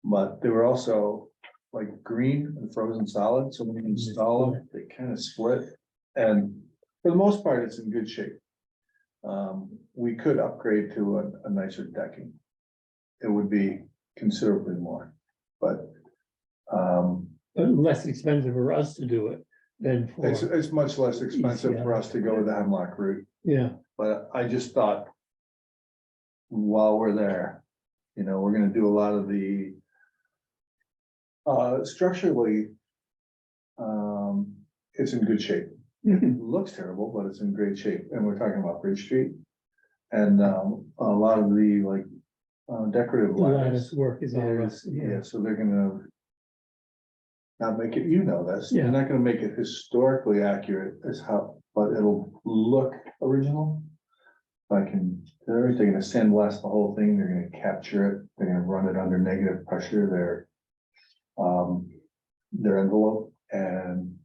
But they were also like green and frozen solid, so when you install them, they kind of split. And for the most part, it's in good shape. We could upgrade to a nicer decking. It would be considerably more, but But less expensive for us to do it than for, it's much less expensive for us to go with the hemlock route. yeah, But I just thought, while we're there, we're gonna do a lot of the structurally, it's in good shape. Mhm. It looks terrible, but it's in great shape. And we're talking about Bridge Street. And a lot of the like decorative the lattice lattice. work is always, Yeah, so they're gonna not make it, this, Yeah. they're not gonna make it historically accurate as how, but it'll look original. They're gonna sandblast the whole thing, they're gonna capture it, they're gonna run it under negative pressure, their envelope, and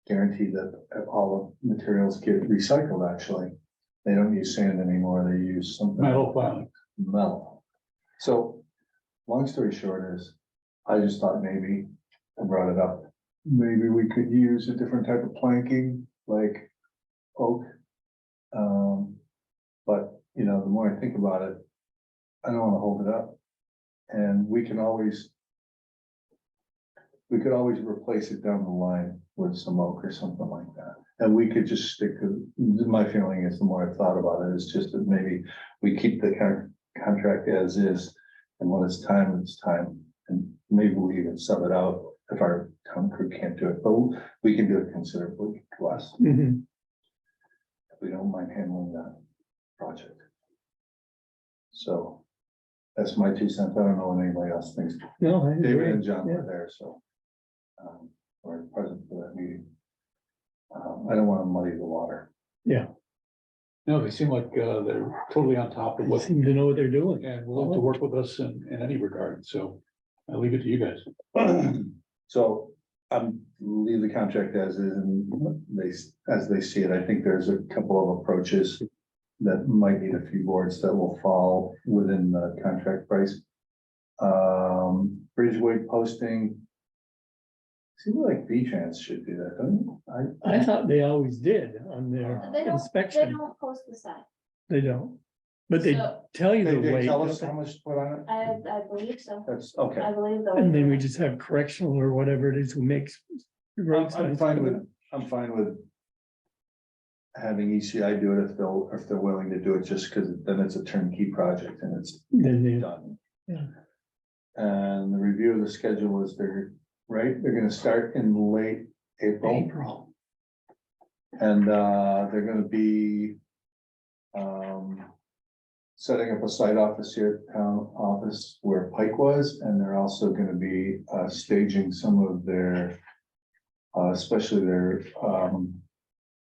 guarantee that all the materials get recycled, actually. They don't use sand anymore, they use something. Metal filing. Metal. So, long story short is, I just thought maybe, I brought it up, maybe we could use a different type of planking, like oak. But, the more I think about it, I don't wanna hold it up. And we could always replace it down the line with some oak or something like that. And we could just stick to, my feeling is, the more I've thought about it, is just that maybe we keep the contract as is. And when it's time, it's time. And maybe we even sub it out if our town crew can't do it, but we can do it considerably less. Mhm. If we don't mind handling that project. So that's my 2 cents. I don't know what anybody else thinks. No, I David agree. and John Yeah. were there, so. Or present for that meeting. I don't want to muddy the water. No, they seem like they're totally on top of They what, seem to know what they're doing. and willing to work with us in any regard, so I'll leave it to you guys. So leave the contract as is, and as they see it. I think there's a couple of approaches that might need a few boards that will fall within the contract price. Bridge weight posting. Seems like V-Trans should do that, don't you? I thought they always did on their They inspection. don't post the site. They don't. But they So- tell you the They weight, tell don't us they? how much to put on it? I believe so. That's okay. I believe the. And then we just have correctional or whatever it is who makes. road I'm signs. fine with having ECI do it if they're willing to do it, just because then it's a turnkey project and it's Then they, done. Yeah. And the review of the schedule is they're gonna start in late April, April. and they're gonna be setting up a site office here at town office where Pike was, and they're also gonna be staging some of their especially their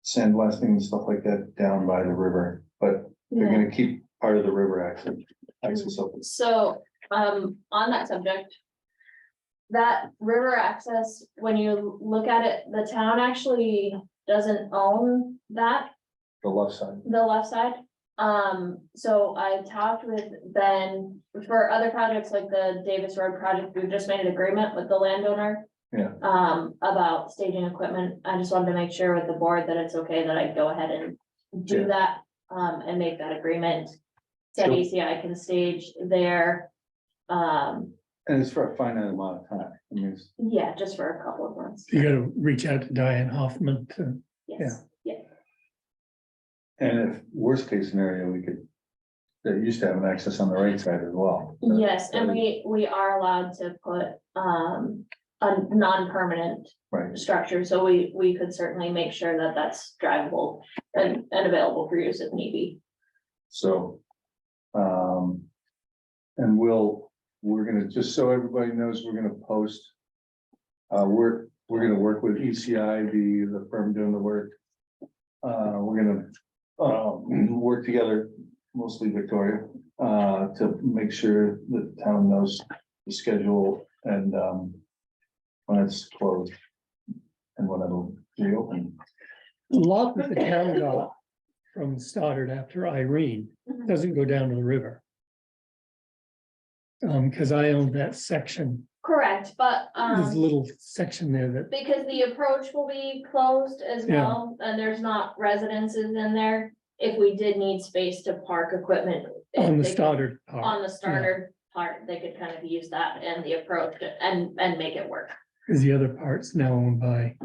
sandblasting and stuff like that down by the river, but they're Yeah. gonna keep part of the river access open. So, on that subject. That river access, when you look at it, the town actually doesn't own that, The left side. the left side. So I talked with Ben for other projects like the Davis Road project, we've just made an agreement with the landowner. Yeah. About staging equipment. I just wanted to make sure with the board that it's okay that I go ahead and do Yeah. that, and make that agreement. So Sure. ECI can stage there. And it's for a finite amount of time. I mean, Yeah, just for a couple of months. You gotta reach out to Diane Hoffman to, Yes, yeah, and if worst case scenario, they used to have an access on the right side as well. yes, and we are allowed to put, a non-permanent Right, structure, so we could certainly make sure that that's drivable and available for use if need be. so, And we're gonna, just so everybody knows, we're gonna post. We're gonna work with ECI, the firm doing the work. We're gonna, work together, mostly Victoria, to make sure the town knows the schedule and, when it's closed. And when it'll reopen. A lot that the town got from Stoddard after Irene doesn't go down to the river. Because I own that section, Correct, but, there's a little section there that, because the approach will be closed as Yeah. well, and there's not residences in there. If we did need space to park equipment. on the they could- Stoddard part. On the starter part, they could kind of use that and the approach and make it work. Because the other part's now owned by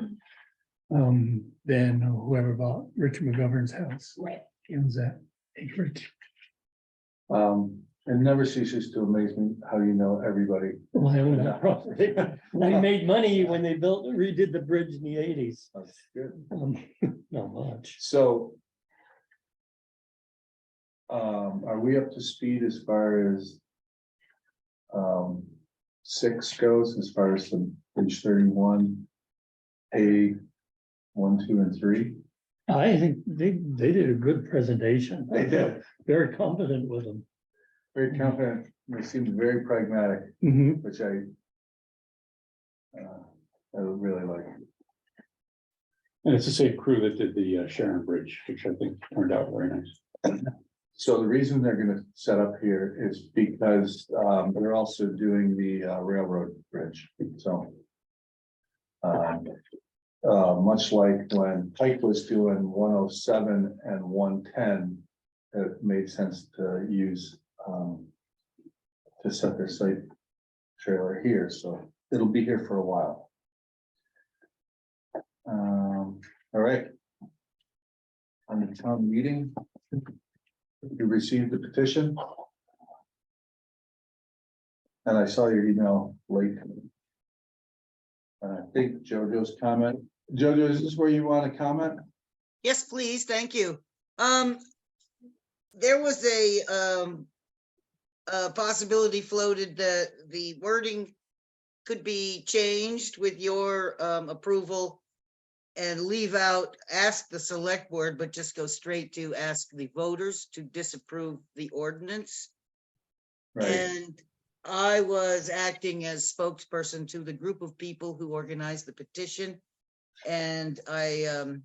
Ben or whoever bought Richard McGovern's house. Right. He owns that acreage. It never ceases to amaze me how you know everybody. Well, I own that property. We made money when they redid the bridge in the eighties. That's good. Not much. So. Are we up to speed as far as? 6 goes, as far as the page 31? A 1, 2, and 3? I think they did a good presentation. They did. Very confident with them. Very confident, they seemed very pragmatic, Mhm. which I really like. And it's the same crew that did the Sharon Bridge, which I think turned out very nice. So the reason they're gonna set up here is because they're also doing the railroad bridge, so. Much like when Pike was doing 107 and 110, it made sense to use to set their site trailer here, so it'll be here for a while. All right. On the town meeting. You received the petition. And I saw your email late. And I think JoJo's comment. JoJo, is this where you want to comment? Yes, please, thank you. There was a possibility floated that the wording could be changed with your approval and leave out, ask the select board, but just go straight to ask the voters to disapprove the ordinance. And I was acting as spokesperson to the group of people who organized the petition. And I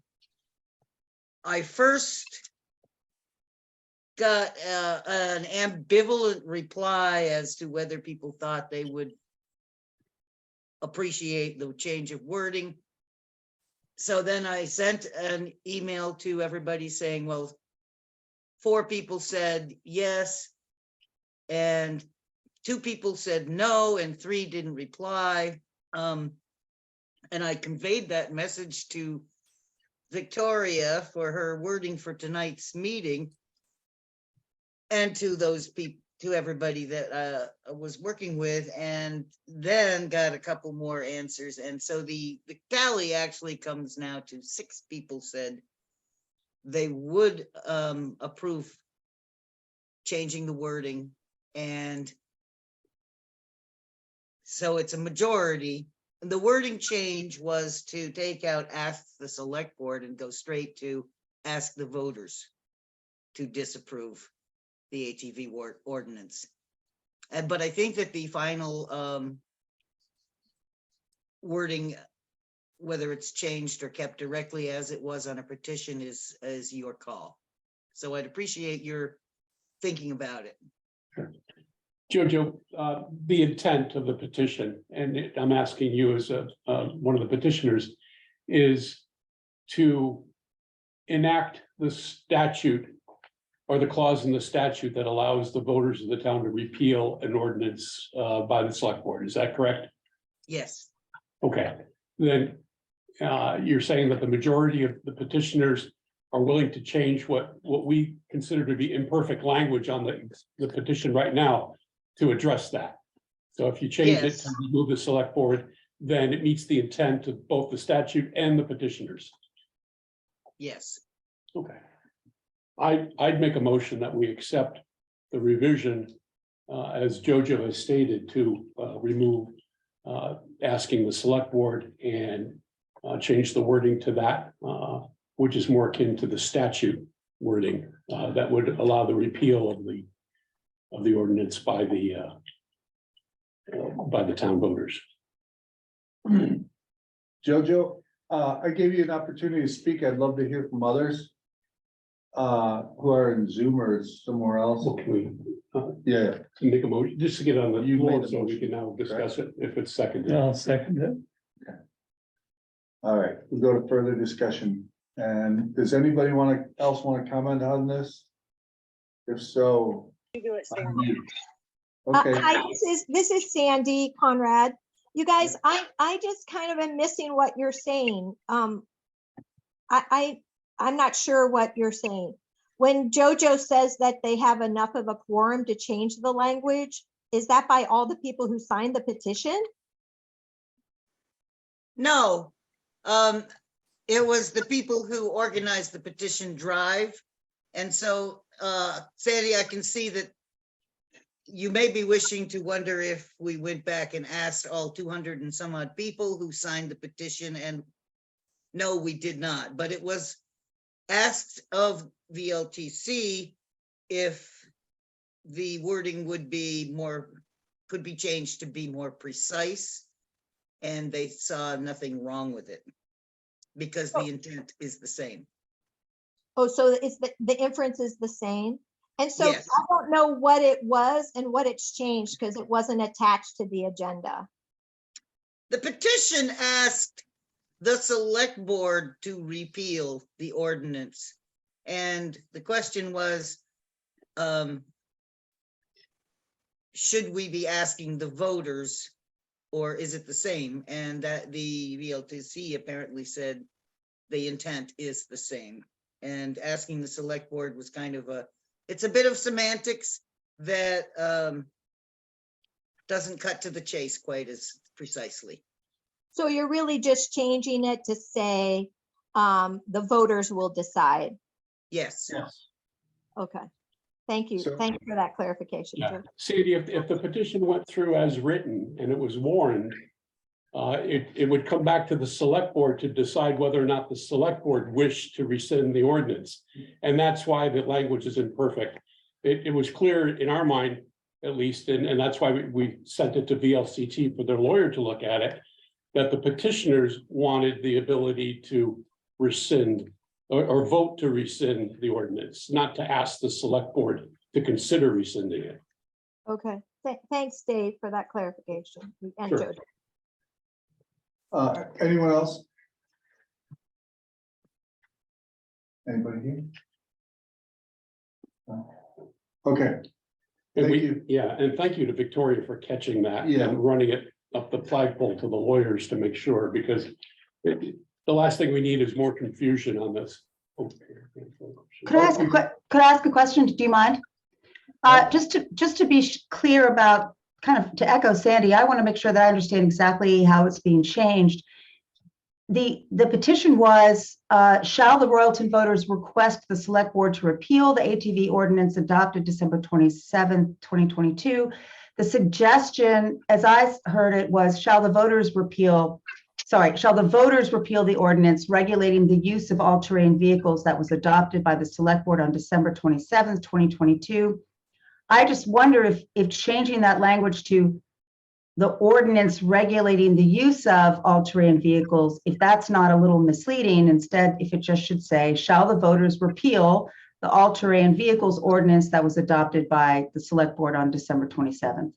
first got an ambivalent reply as to whether people thought they would appreciate the change of wording. So then I sent an email to everybody saying, well, 4 people said yes, and 2 people said no, and 3 didn't reply. And I conveyed that message to Victoria for her wording for tonight's meeting, and to those people, to everybody that I was working with, and then got a couple more answers. And so the tally actually comes now to 6 people said they would approve changing the wording. And so it's a majority. The wording change was to take out ask the select board and go straight to ask the voters to disapprove the ATV ordinance. But I think that the final wording, whether it's changed or kept directly as it was on a petition, is your call. So I'd appreciate your thinking about it. Jojo, the intent of the petition, and I'm asking you as one of the petitioners, is to enact the statute or the clause in the statute that allows the voters of the town to repeal an ordinance by the select board. Is that correct? Yes, Okay, then you're saying that the majority of the petitioners are willing to change what we consider to be imperfect language on the petition right now to address that. So if you change it Yes. to remove the select board, then it meets the intent of both the statute and the petitioners. yes. Okay. I'd make a motion that we accept the revision as Jojo has stated, to remove asking the select board and change the wording to that, which is more akin to the statute wording that would allow the repeal of the ordinance by the town voters. Jojo, I gave you an opportunity to speak. I'd love to hear from others who are in Zoom or somewhere else. Well, can we Yeah, make a motion, just to get on the You floor made a so we motion, can now discuss it if it's seconded. I'll second it. all right, we'll go to further discussion. And does anybody else want to comment on this? If so. Okay, Hi, this is Sandy Conrad. You guys, I just kind of am missing what you're saying. I'm not sure what you're saying. When Jojo says that they have enough of a quorum to change the language, is that by all the people who signed the petition? No, it was the people who organized the petition drive. And so, Sandy, I can see that you may be wishing to wonder if we went back and asked all 200 and some odd people who signed the petition, and no, we did not, but it was asked of VLTC if the wording would be could be changed to be more precise, and they saw nothing wrong with it because the intent is the same. Oh, so it's the inference is the same? And so Yes. I don't know what it was and what it's changed because it wasn't attached to the agenda. The petition asked the select board to repeal the ordinance. And the question was, should we be asking the voters, or is it the same? And that the VLTC apparently said the intent is the same. And asking the select board was kind of it's a bit of semantics that doesn't cut to the chase quite as precisely. So you're really just changing it to say the voters will decide. Yes. Okay. Thank you. So- Thank you for that clarification. Yeah, Joe. Sandy, if the petition went through as written and it was warned, it would come back to the select board to decide whether or not the select board wished to rescind the ordinance. And that's why the language is imperfect. It was clear in our mind, at least, and that's why we sent it to VLCT for their lawyer to look at it, that the petitioners wanted the ability to rescind or vote to rescind the ordinance, not to ask the select board to consider rescinding it. Okay. Thanks, Dave, for that clarification. And Sure. Joe. anyone else? Anybody here? No. Okay, And Thank you. yeah, and thank you to Victoria for catching that Yeah. and running it up the flagpole to the lawyers to make sure, because the last thing we need is more confusion on this. Could I ask a question? Do you mind? Just to be clear about, kind of to echo Sandy, I want to make sure that I understand exactly how it's being changed. The petition was, shall the Royalton voters request the select board to repeal the ATV ordinance adopted December 27th, 2022? The suggestion, as I heard it, was, shall the voters repeal the ordinance regulating the use of all-terrain vehicles that was adopted by the select board on December 27th, 2022. I just wonder if changing that language to the ordinance regulating the use of all-terrain vehicles, if that's not a little misleading, instead, if it just should say, shall the voters repeal the all-terrain vehicles ordinance that was adopted by the select board on December 27th.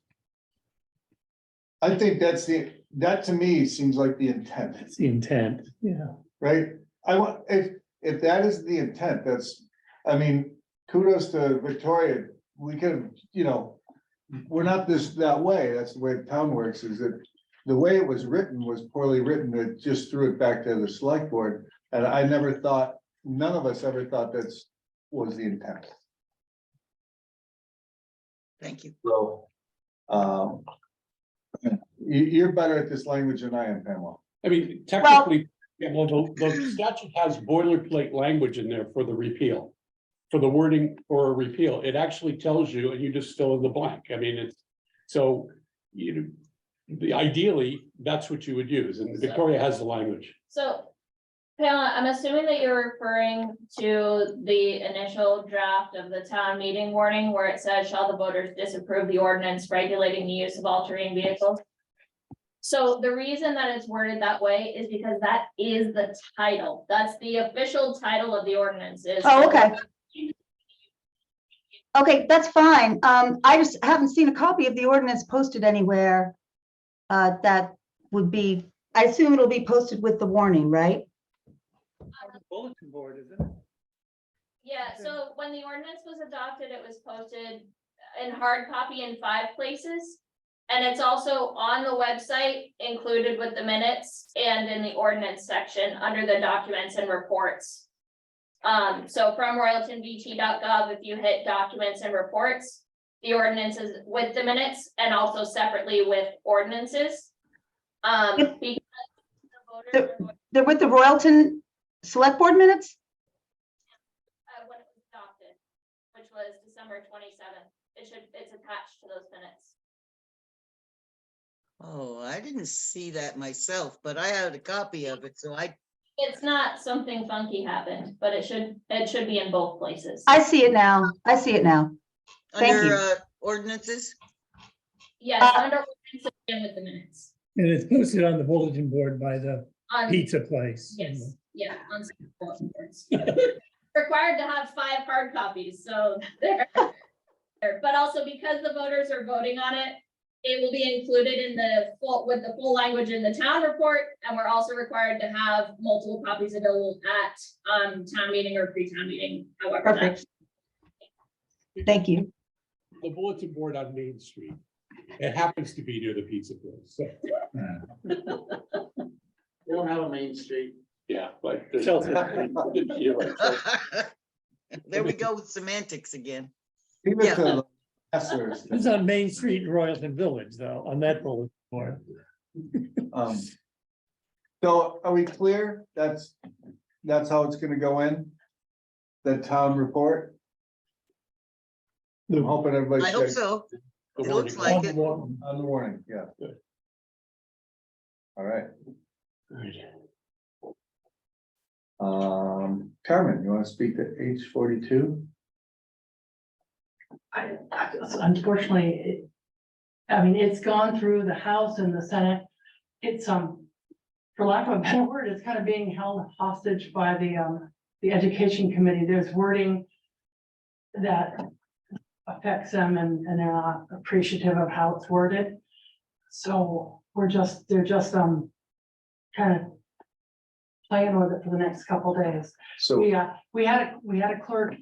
I think that to me seems like the intent, It's the intent, yeah. right? If that is the intent, I mean, kudos to Victoria. We could, we're not that way. That's the way the town works, is that the way it was written was poorly written. It just threw it back to the select board. And none of us ever thought that was the intent. Thank you. So, you're better at this language than I am, Pamela. I mean, technically, the statute has boilerplate language in there for the repeal. for the wording or a repeal. It actually tells you, and you just fill in the blank. I mean, it's, so, ideally, that's what you would use, and Victoria has the language. So, Pamela, I'm assuming that you're referring to the initial draft of the town meeting warning where it says, shall the voters disapprove the ordinance regulating the use of all-terrain vehicles? So the reason that it's worded that way is because that is the title. That's the official title of the ordinance is. Oh, okay. Okay, that's fine. I just haven't seen a copy of the ordinance posted anywhere. That would be, I assume it'll be posted with the warning, right? Bulletin board, isn't it? Yeah, so when the ordinance was adopted, it was posted in hard copy in 5 places. And it's also on the website, included with the minutes and in the ordinance section under the documents and reports. So from royaltonvt.gov, if you hit documents and reports, the ordinance is with the minutes and also separately with ordinances. Because the voters are going, They're with the Royalton Select Board minutes? when it was adopted, which was December 27th. It's attached to those minutes. Oh, I didn't see that myself, but I had a copy of it, so I, It's not something funky happened, but it should be in both places. I see it now. I see it now. Thank under you. ordinances. Yes, under ordinance and with the minutes. And it's posted on the bulletin board by the On, pizza place. yes, yeah, on some bulletin boards. Required to have 5 hard copies, so there. But also because the voters are voting on it, it will be included in the full, with the full language in the town report, and we're also required to have multiple copies available at town meeting or pre-town meeting, however. Perfect. Thank you. The bulletin board on Main Street. It happens to be near the pizza place, so, We don't have a Main Street. yeah, but. Chelsea. You're right, Chelsea. There we go with semantics again. Even Yeah. to the assessors. It's on Main Street in Royalton Village, though, on that bulletin board. So are we clear? That's how it's gonna go in? The town report? I'm hoping everybody. I hope so. The It looks wording. like it. On the warning, yeah. Good. All right, Right. Carmen, you wanna speak to H42? Unfortunately, I mean, it's gone through the House and the Senate. It's, for lack of a better word, it's kind of being held hostage by the Education Committee. There's wording that affects them and they're not appreciative of how it's worded. So they're just kind of playing with it for the next couple days. So, We had a clerk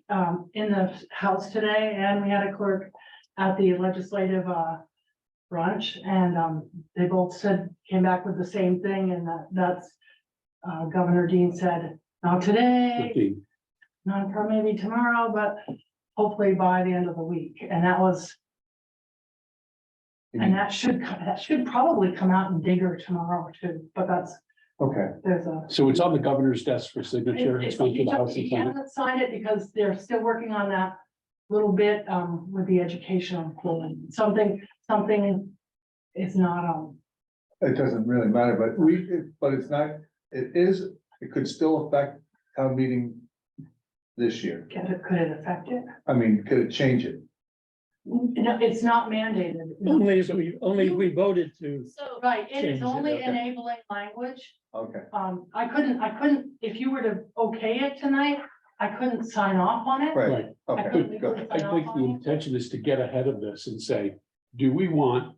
in the House today, and we had a clerk at the legislative brunch, and they both came back with the same thing, and that's Governor Dean said, not today, 15. not for maybe tomorrow, but hopefully by the end of the week, and that should probably come out in Digger tomorrow too, but okay, there's a. So it's on the governor's desk for signature. It's gone to the House and He Senate. hasn't signed it because they're still working on that little bit with the educational plan. Something is not it doesn't really matter, but it's not, it could still affect town meeting this year. could it affect it? I mean, could it change it? No, it's not mandated. No. Only if we voted to. So, Right, it Change is it, only okay. enabling language. Okay, I couldn't, if you were to okay it tonight, I couldn't sign off on it. right, Right. okay, couldn't good. I think the intention is to get ahead of this and say, do we want,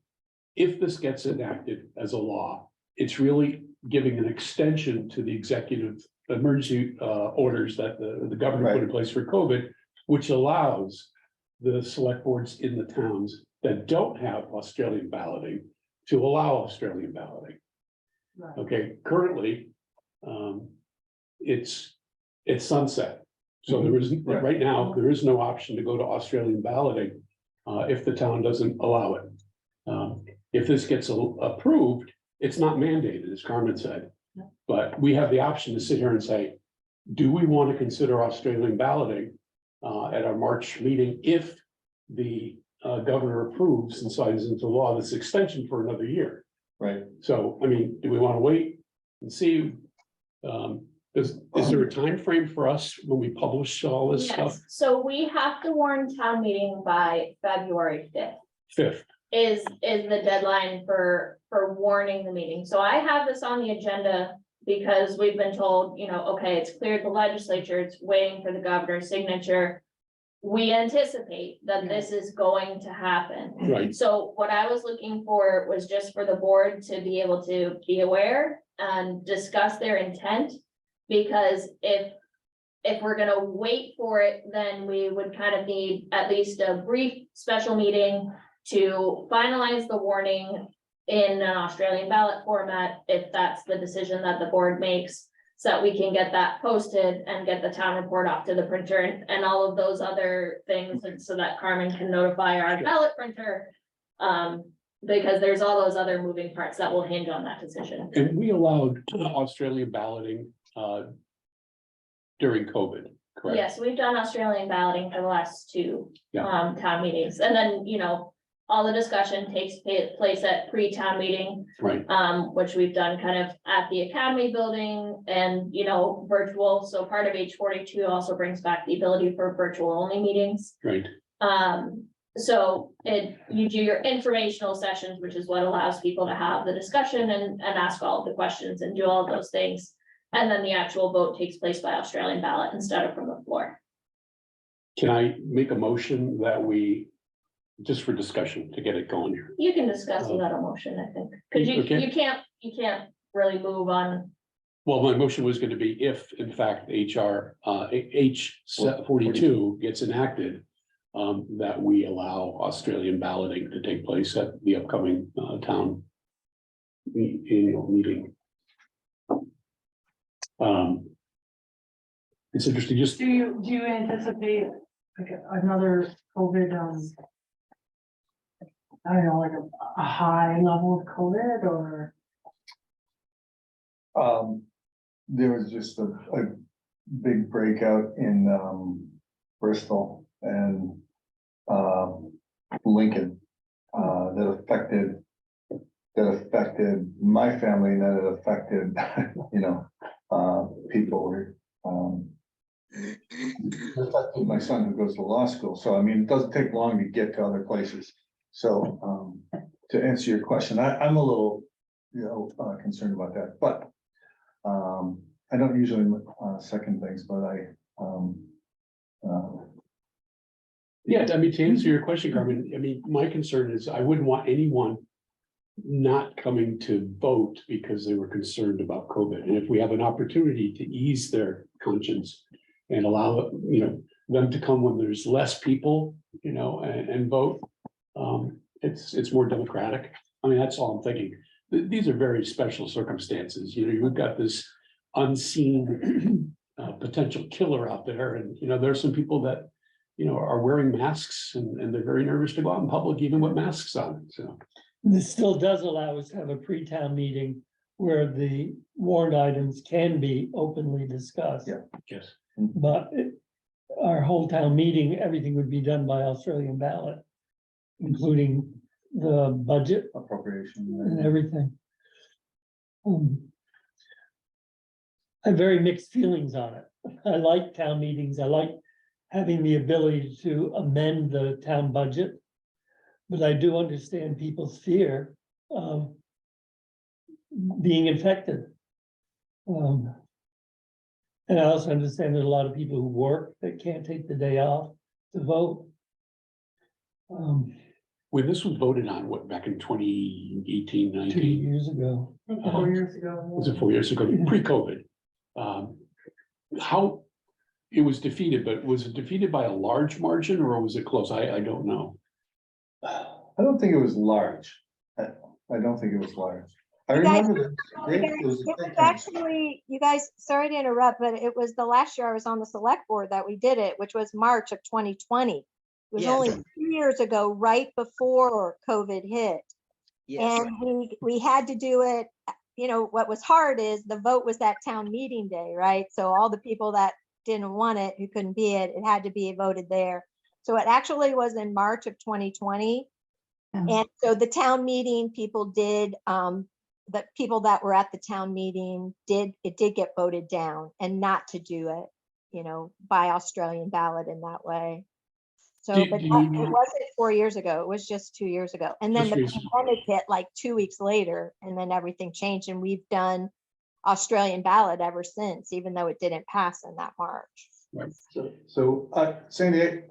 if this gets enacted as a law, it's really giving an extension to the executive emergency orders that the governor put in place for COVID, which allows the select boards in the towns that don't have Australian balloting to allow Australian balloting. Right. Okay, currently, it's sunset. So there isn't, right now, there is no option to go to Australian balloting if the town doesn't allow it. If this gets approved, it's not mandated, as Carmen said. But we have the option to sit here and say, do we want to consider Australian balloting at our March meeting if the governor approves and signs into law this extension for another year. Right. So, I mean, do we want to wait and see? Is there a time frame for us when we publish all this stuff? Yes, so we have to warn town meeting by February 5th. 5th, Is the deadline for warning the meeting. So I have this on the agenda because we've been told, you know, okay, it's cleared the legislature, it's waiting for the governor's signature. We anticipate that this is going to happen. right, So what I was looking for was just for the board to be able to be aware and discuss their intent. Because if we're gonna wait for it, then we would kind of need at least a brief special meeting to finalize the warning in an Australian ballot format, if that's the decision that the board makes, so that we can get that posted and get the town report off to the printer and all of those other things, and so that Carmen can notify our ballot printer. Because there's all those other moving parts that will hinge on that decision. and we allowed Australian balloting during COVID, correct? Yes, we've done Australian balloting for the last two Yeah. town meetings, and then, you know, all the discussion takes place at pre-town meeting. Right, Which we've done kind of at the Academy building and, you know, virtual, so part of H42 also brings back the ability for virtual only meetings. right, So you do your informational sessions, which is what allows people to have the discussion and ask all of the questions and do all of those things. And then the actual vote takes place by Australian ballot instead of from the floor. can I make a motion that we, just for discussion, to get it going here? You can discuss without a motion, I think, because Okay. you can't really move on. Well, my motion was gonna be if, in fact, HR, H42 gets enacted, that we allow Australian balloting to take place at the upcoming, town annual meeting. It's interesting, just, Do you anticipate like another COVID, I don't know, like a high level of COVID or? There was just a big breakout in Bristol and Lincoln that affected my family, and that it affected, you know, people who affected my son who goes to law school. So I mean, it doesn't take long to get to other places. So to answer your question, I'm a little, you know, concerned about that, but I don't usually second things, but yeah, I mean, to answer your question, Carmen, I mean, my concern is I wouldn't want anyone not coming to vote because they were concerned about COVID. And if we have an opportunity to ease their conscience and allow, you know, them to come when there's less people, you know, and vote, it's more democratic. I mean, that's all I'm thinking. These are very special circumstances. You know, you've got this unseen potential killer out there, and you know, there's some people that, you know, are wearing masks and they're very nervous to go out in public even with masks on. So This still does allow us to have a pre-town meeting where the warrant items can be openly discussed. Yeah. yes, But our whole town meeting, everything would be done by Australian ballot, including the budget appropriation. and everything. I have very mixed feelings on it. I like town meetings. I like having the ability to amend the town budget. But I do understand people's fear of being infected. And I also understand there's a lot of people who work that can't take the day off to vote. when this was voted on, what, back in 2018, 2 19? years ago. 4 years ago. Was it 4 years ago, pre-COVID? How it was defeated, but was it defeated by a large margin or was it close? I don't know. I don't think it was large. I don't think it was large. I You guys- remember It was actually, you guys, sorry to interrupt, but it was the last year I was on the select board that we did it, which was March of 2020. It was Yes. only 2 years ago, right before COVID hit. Yes, And we had to do it, you know, what was hard is the vote was that town meeting day, right? So all the people that didn't want it, who couldn't be it, it had to be voted there. So it actually was in March of 2020. Oh. And so the town meeting people did, the people that were at the town meeting did get voted down and not to do it, you know, by Australian ballot in that way. So, Do- but do that- you- it wasn't 4 years ago, it was just 2 years ago. And then Just the recently. pandemic hit like 2 weeks later, and then everything changed, and we've done Australian ballot ever since, even though it didn't pass in that March. So, Sandy,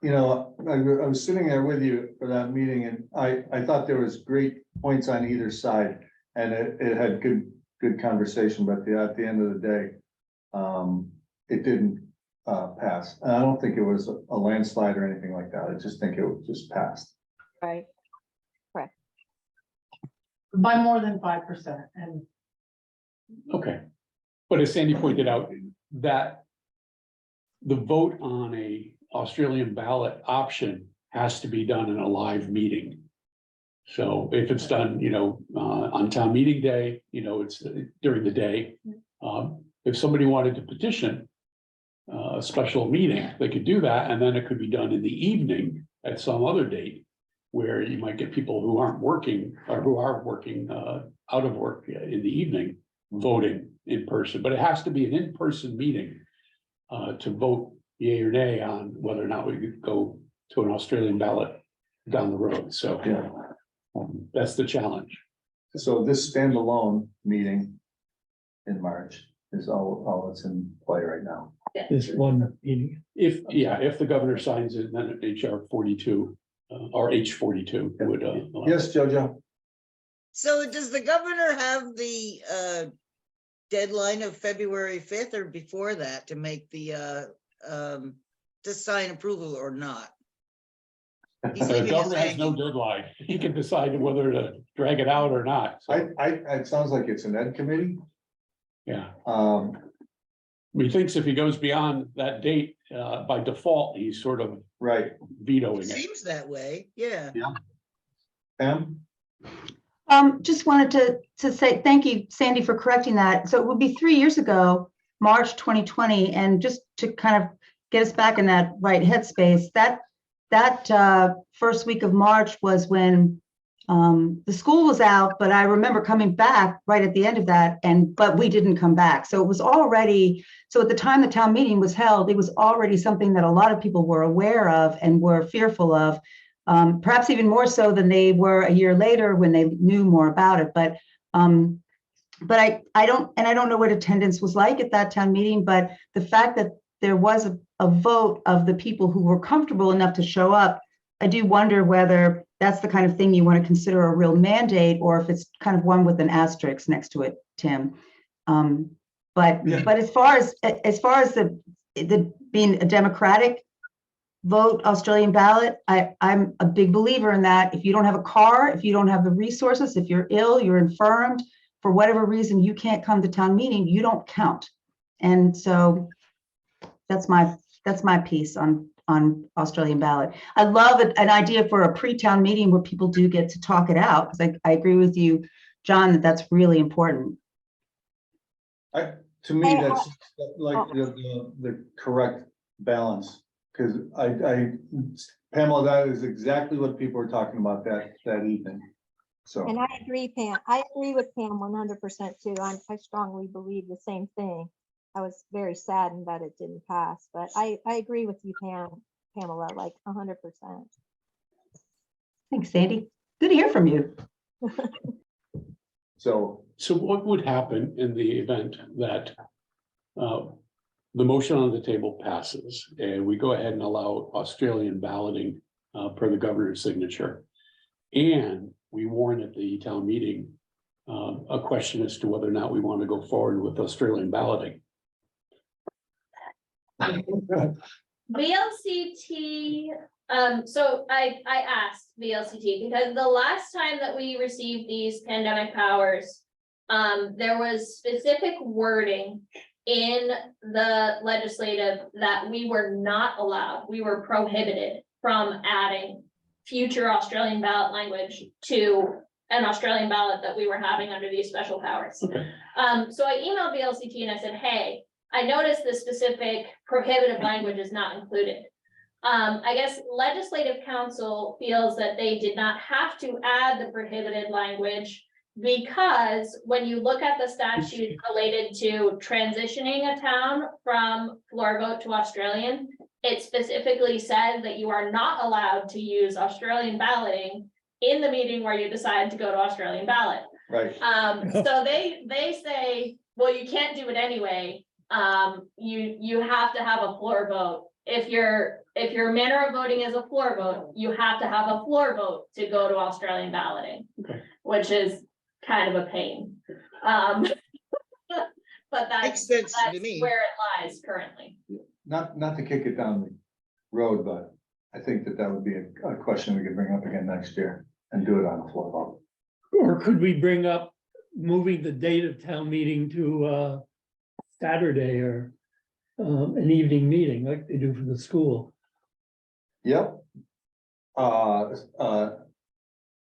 you know, I was sitting there with you for that meeting, and I thought there was great points on either side. And it had good conversation, but at the end of the day, it didn't pass. And I don't think it was a landslide or anything like that. I just think it just passed. Right. By more than 5%, and Okay, but as Sandy pointed out, that the vote on a Australian ballot option has to be done in a live meeting. So if it's done, you know, on town meeting day, you know, it's during the day. If somebody wanted to petition a special meeting, they could do that, and then it could be done in the evening at some other date where you might get people who aren't working or who are working out of work in the evening voting in person, but it has to be an in-person meeting to vote yea or nay on whether or not we could go to an Australian ballot down the road. So Yeah. That's the challenge. So this standalone meeting in March is all that's in play right now. This one meeting. If the governor signs it, then HR 42 or H 42 would. allow. Yes, Jojo? So does the governor have the deadline of February 5th or before that to make the to sign approval or not? He's The leaving us governor has no hanging. deadline. He can decide whether to drag it out or not. So, It sounds like it's an ed committee. yeah, Um, he thinks if he goes beyond that date, by default, he's sort of right, vetoing it. Seems that way, yeah. Pam? Just wanted to say, thank you, Sandy, for correcting that. So it would be 3 years ago, March 2020, and just to kind of get us back in that right headspace, that first week of March was when the school was out, but I remember coming back right at the end of that, but we didn't come back. So it was already, so at the time the town meeting was held, it was already something that a lot of people were aware of and were fearful of. Perhaps even more so than they were a year later when they knew more about it. But I don't know what attendance was like at that town meeting, but the fact that there was a vote of the people who were comfortable enough to show up, I do wonder whether that's the kind of thing you want to consider a real mandate, or if it's kind of one with an asterisk next to it, Tim. But as far as the being a democratic vote, Australian ballot, I'm a big believer in that. If you don't have a car, if you don't have the resources, if you're ill, you're infirmed, for whatever reason you can't come to town meeting, you don't count. And so that's my piece on Australian ballot. I love an idea for a pre-town meeting where people do get to talk it out, because I agree with you, John, that that's really important. To me, that's like the correct balance, because Pamela, that is exactly what people were talking about that evening. So, And I agree, Pam. I agree with Pam 100% too. I strongly believe the same thing. I was very saddened that it didn't pass, but I agree with you, Pamela, like 100%. Thanks, Sandy. Good to hear from you. so what would happen in the event that the motion on the table passes and we go ahead and allow Australian balloting per the governor's signature, and we warn at the town meeting a question as to whether or not we want to go forward with Australian balloting? VLCT, so I asked VLCT because the last time that we received these pandemic powers, there was specific wording in the legislative that we were not allowed, we were prohibited from adding future Australian ballot language to an Australian ballot that we were having under these special powers. Okay. So I emailed VLCT and I said, hey, I noticed the specific prohibitive language is not included. I guess legislative council feels that they did not have to add the prohibited language because when you look at the statute related to transitioning a town from floor vote to Australian, it specifically says that you are not allowed to use Australian balloting in the meeting where you decide to go to Australian ballot. Right. So they say, well, you can't do it anyway. You have to have a floor vote. If your manner of voting is a floor vote, you have to have a floor vote to go to Australian balloting, Okay. which is kind of a pain. But Makes that's sense to me. where it lies currently. Not to kick it down the road, but I think that would be a question we could bring up again next year and do it on the floor vote. Or could we bring up moving the date of town meeting to Saturday or an evening meeting like they do for the school? Yep.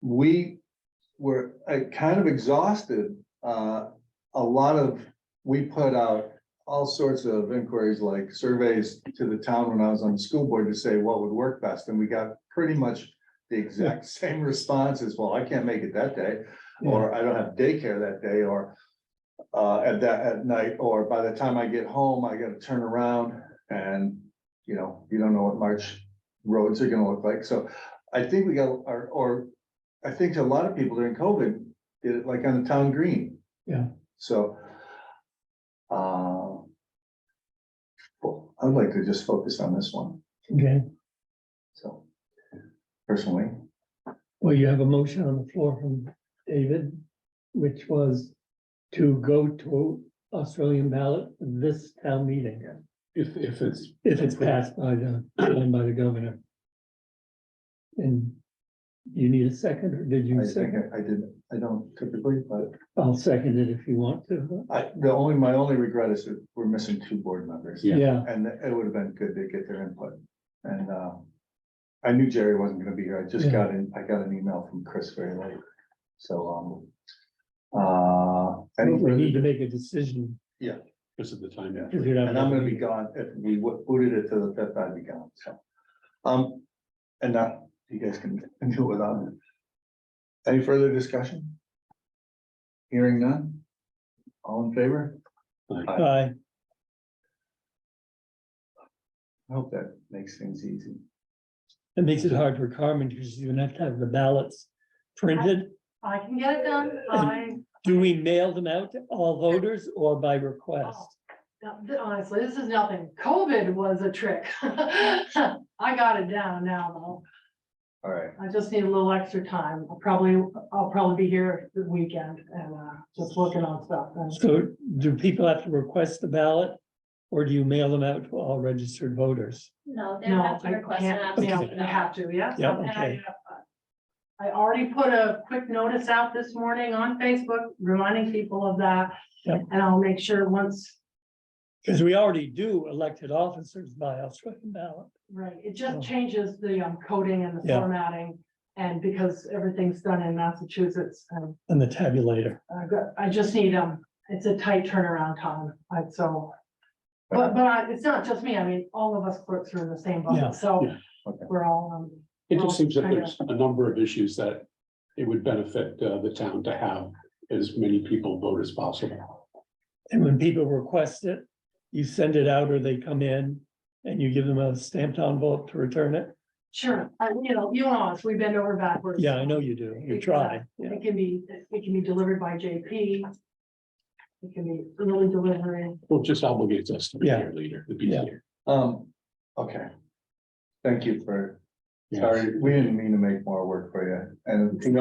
We were kind of exhausted. We put out all sorts of inquiries, like surveys to the town when I was on the school board to say what would work best, and we got pretty much the exact same responses. Well, I can't make it that day, or I don't have daycare that day, or at night, or by the time I get home, I gotta turn around and, you don't know what March roads are gonna look like. So I think we got I think a lot of people during COVID did it like on the town green. Yeah. So I'd like to just focus on this one. Okay, So personally, well, you have a motion on the floor from David, which was to go to Australian ballot for this town meeting. If it's, If it's passed by the governor. And you need a second, or did you I think second? I did, I don't typically, but I'll second it if you want to. my only regret is that we're missing 2 board members. Yeah, And it would have been good to get their input. And I knew Jerry wasn't gonna be here. I just got an email from Chris very late. So we need to make a decision. because of the time. Yeah. Because you're not And I'm gonna having- be gone. If we booted it to the 5th, I'd be gone, so. And that, you guys can do it without it. Any further discussion? Hearing none? All in favor? Aye. I hope that makes things easy. It makes it hard for Carmen because you have to have the ballots printed. I can get it done. Do we mail them out to all voters or by request? Honestly, this is nothing. COVID was a trick. I got it down now, though. All right, I just need a little extra time. I'll probably be here the weekend and just looking on stuff. And So do people have to request the ballot? Or do you mail them out to all registered voters? No, they no, have to I request an can't, absentee I have to, yeah. Yeah, And okay. I already put a quick notice out this morning on Facebook reminding people of that. Yep. And I'll make sure once, Because we already do elected officers by Australian ballot. right, it Oh. just changes the coding and the Yeah. formatting. And because everything's done in Massachusetts, And the tabulator. I just need, it's a tight turnaround time, but it's not just me, I mean, all of us clerks are in the same Yeah. boat, so okay. we're all, It just seems that Kinda. there's a number of issues that it would benefit the town to have as many people vote as possible. And when people request it, you send it out or they come in and you give them a stamped envelope to return it. sure, you know us, we bend over backwards. Yeah, I know you do. You try. Exactly. Yeah. It can be delivered by JP. It can be early delivery. Well, it just obligates us to be Yeah. here later, to be Yeah. here. Okay. Thank you for, Yes. sorry, we didn't mean to make more work for you. And we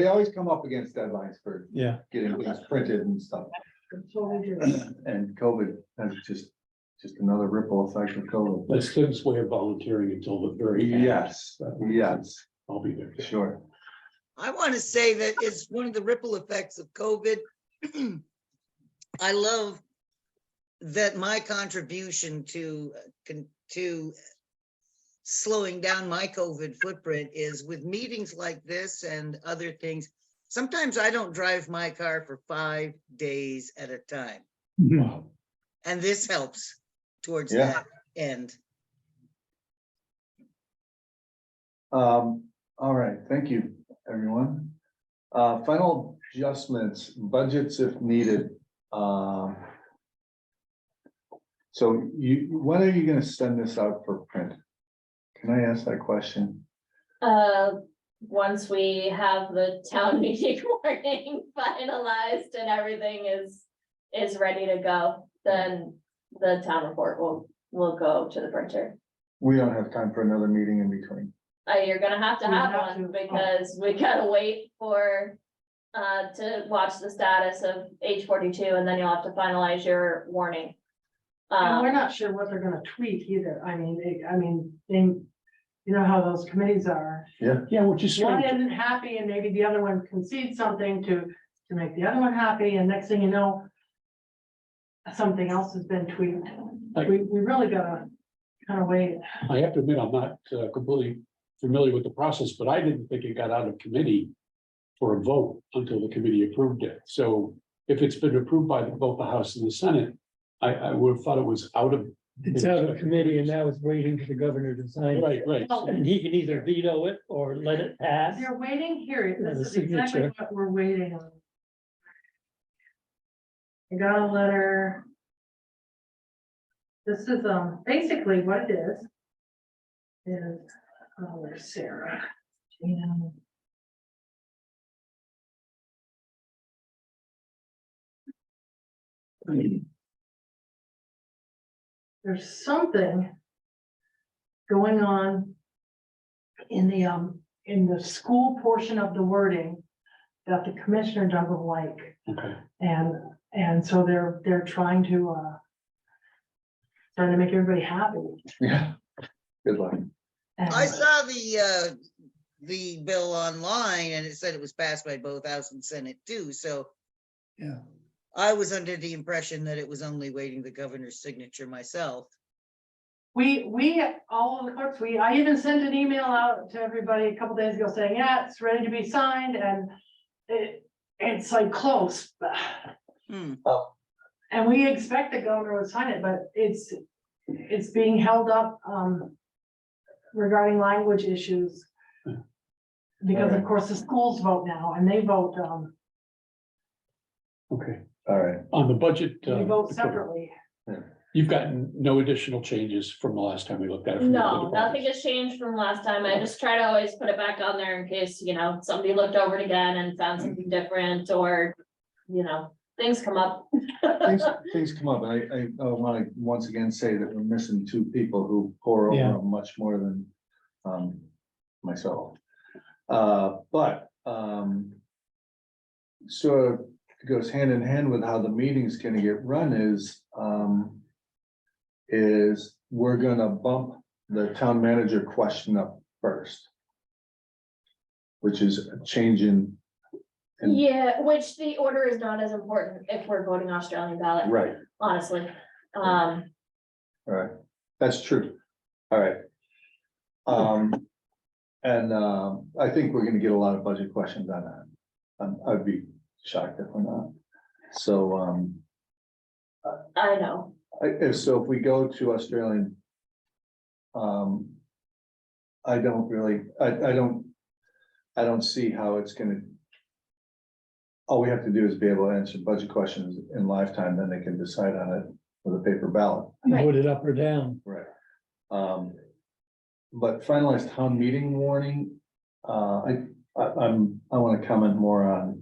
always come up against deadlines for Yeah, getting things printed and stuff. That's what we do. And COVID has just another ripple effect of COVID. That's Tim's way of volunteering until the very end. Yes, yes, I'll be there. sure. I want to say that it's one of the ripple effects of COVID. I love that my contribution to slowing down my COVID footprint is with meetings like this and other things. Sometimes I don't drive my car for 5 days at a time. Mhm. And this helps towards Yeah. that end. All right, thank you, everyone. Final adjustments, budgets if needed. So when are you gonna send this out for print? Can I ask that question? Once we have the town meeting warning finalized and everything is ready to go, then the town report will go to the printer. We don't have time for another meeting in between. You're gonna have to We have have one to. because we gotta wait for, to watch the status of H42 and then you'll have to finalize your warning. And we're not sure what they're gonna tweet either. You know how those committees are. Yeah, which is One strange. isn't happy and maybe the other one concedes something to make the other one happy, and next thing you know, something else has been tweeted. Like- We really gotta kind of wait. I have to admit, I'm not completely familiar with the process, but I didn't think it got out of committee for a vote until the committee approved it. So if it's been approved by both the House and the Senate, I would have thought it was out of. It's out of committee and now it's waiting for the governor to sign. Right, right. And he can either veto it or let it pass. They're waiting here. Yeah, This the is exactly signature. what we're waiting on. I got a letter. This is basically what it is. Where's Sarah? And there's something going on in the school portion of the wording that the commissioner doesn't like. Okay. And so they're trying to make everybody happy. Yeah. Good luck. And I saw the bill online and it said it was passed by both House and Senate too, so. Yeah. I was under the impression that it was only waiting the governor's signature myself. All of the clerks, I even sent an email out to everybody a couple days ago saying, yeah, it's ready to be signed, and it's like close. Hmm. And we expect the governor would sign it, but it's being held up regarding language issues. Because of course the schools vote now and they vote, Okay, All right. on the budget. they vote separately. You've gotten no additional changes from the last time we looked at it. from the other No, nothing departments. has changed from last time. I just try to always put it back on there in case, somebody looked over it again and found something different or, things come up. Things come up, and I want to once again say that we're missing two people who pour over Yeah. them much more than myself. But sort of goes hand in hand with how the meeting's gonna get run is we're gonna bump the town manager question up first, which is a change in. Yeah, which the order is not as important if we're voting Australian ballot, Right, honestly. all right, that's true, all right. And I think we're gonna get a lot of budget questions on that. I'd be shocked if we're not. So, I know. so if we go to Australian. I don't really, I don't see how it's gonna. All we have to do is be able to answer budget questions in lifetime, then they can decide on it with a paper ballot. Right. Vote it up or down. Right. But finalized town meeting warning, I want to comment more on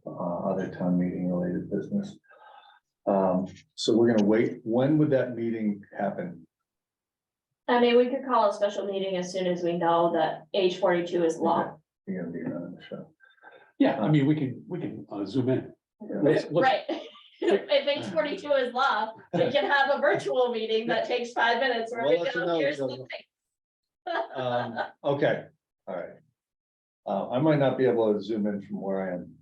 other town meeting related business. So we're gonna wait, when would that meeting happen? I mean, we could call a special meeting as soon as we know that H42 is law. You're gonna be running the show. Yeah, I mean, we can zoom in. Let's- Right. If H42 is law, we can have a virtual meeting that takes 5 minutes where we Well, that's go, another here's the thing. thing. Okay, all right. I might not be able to zoom in from where I am.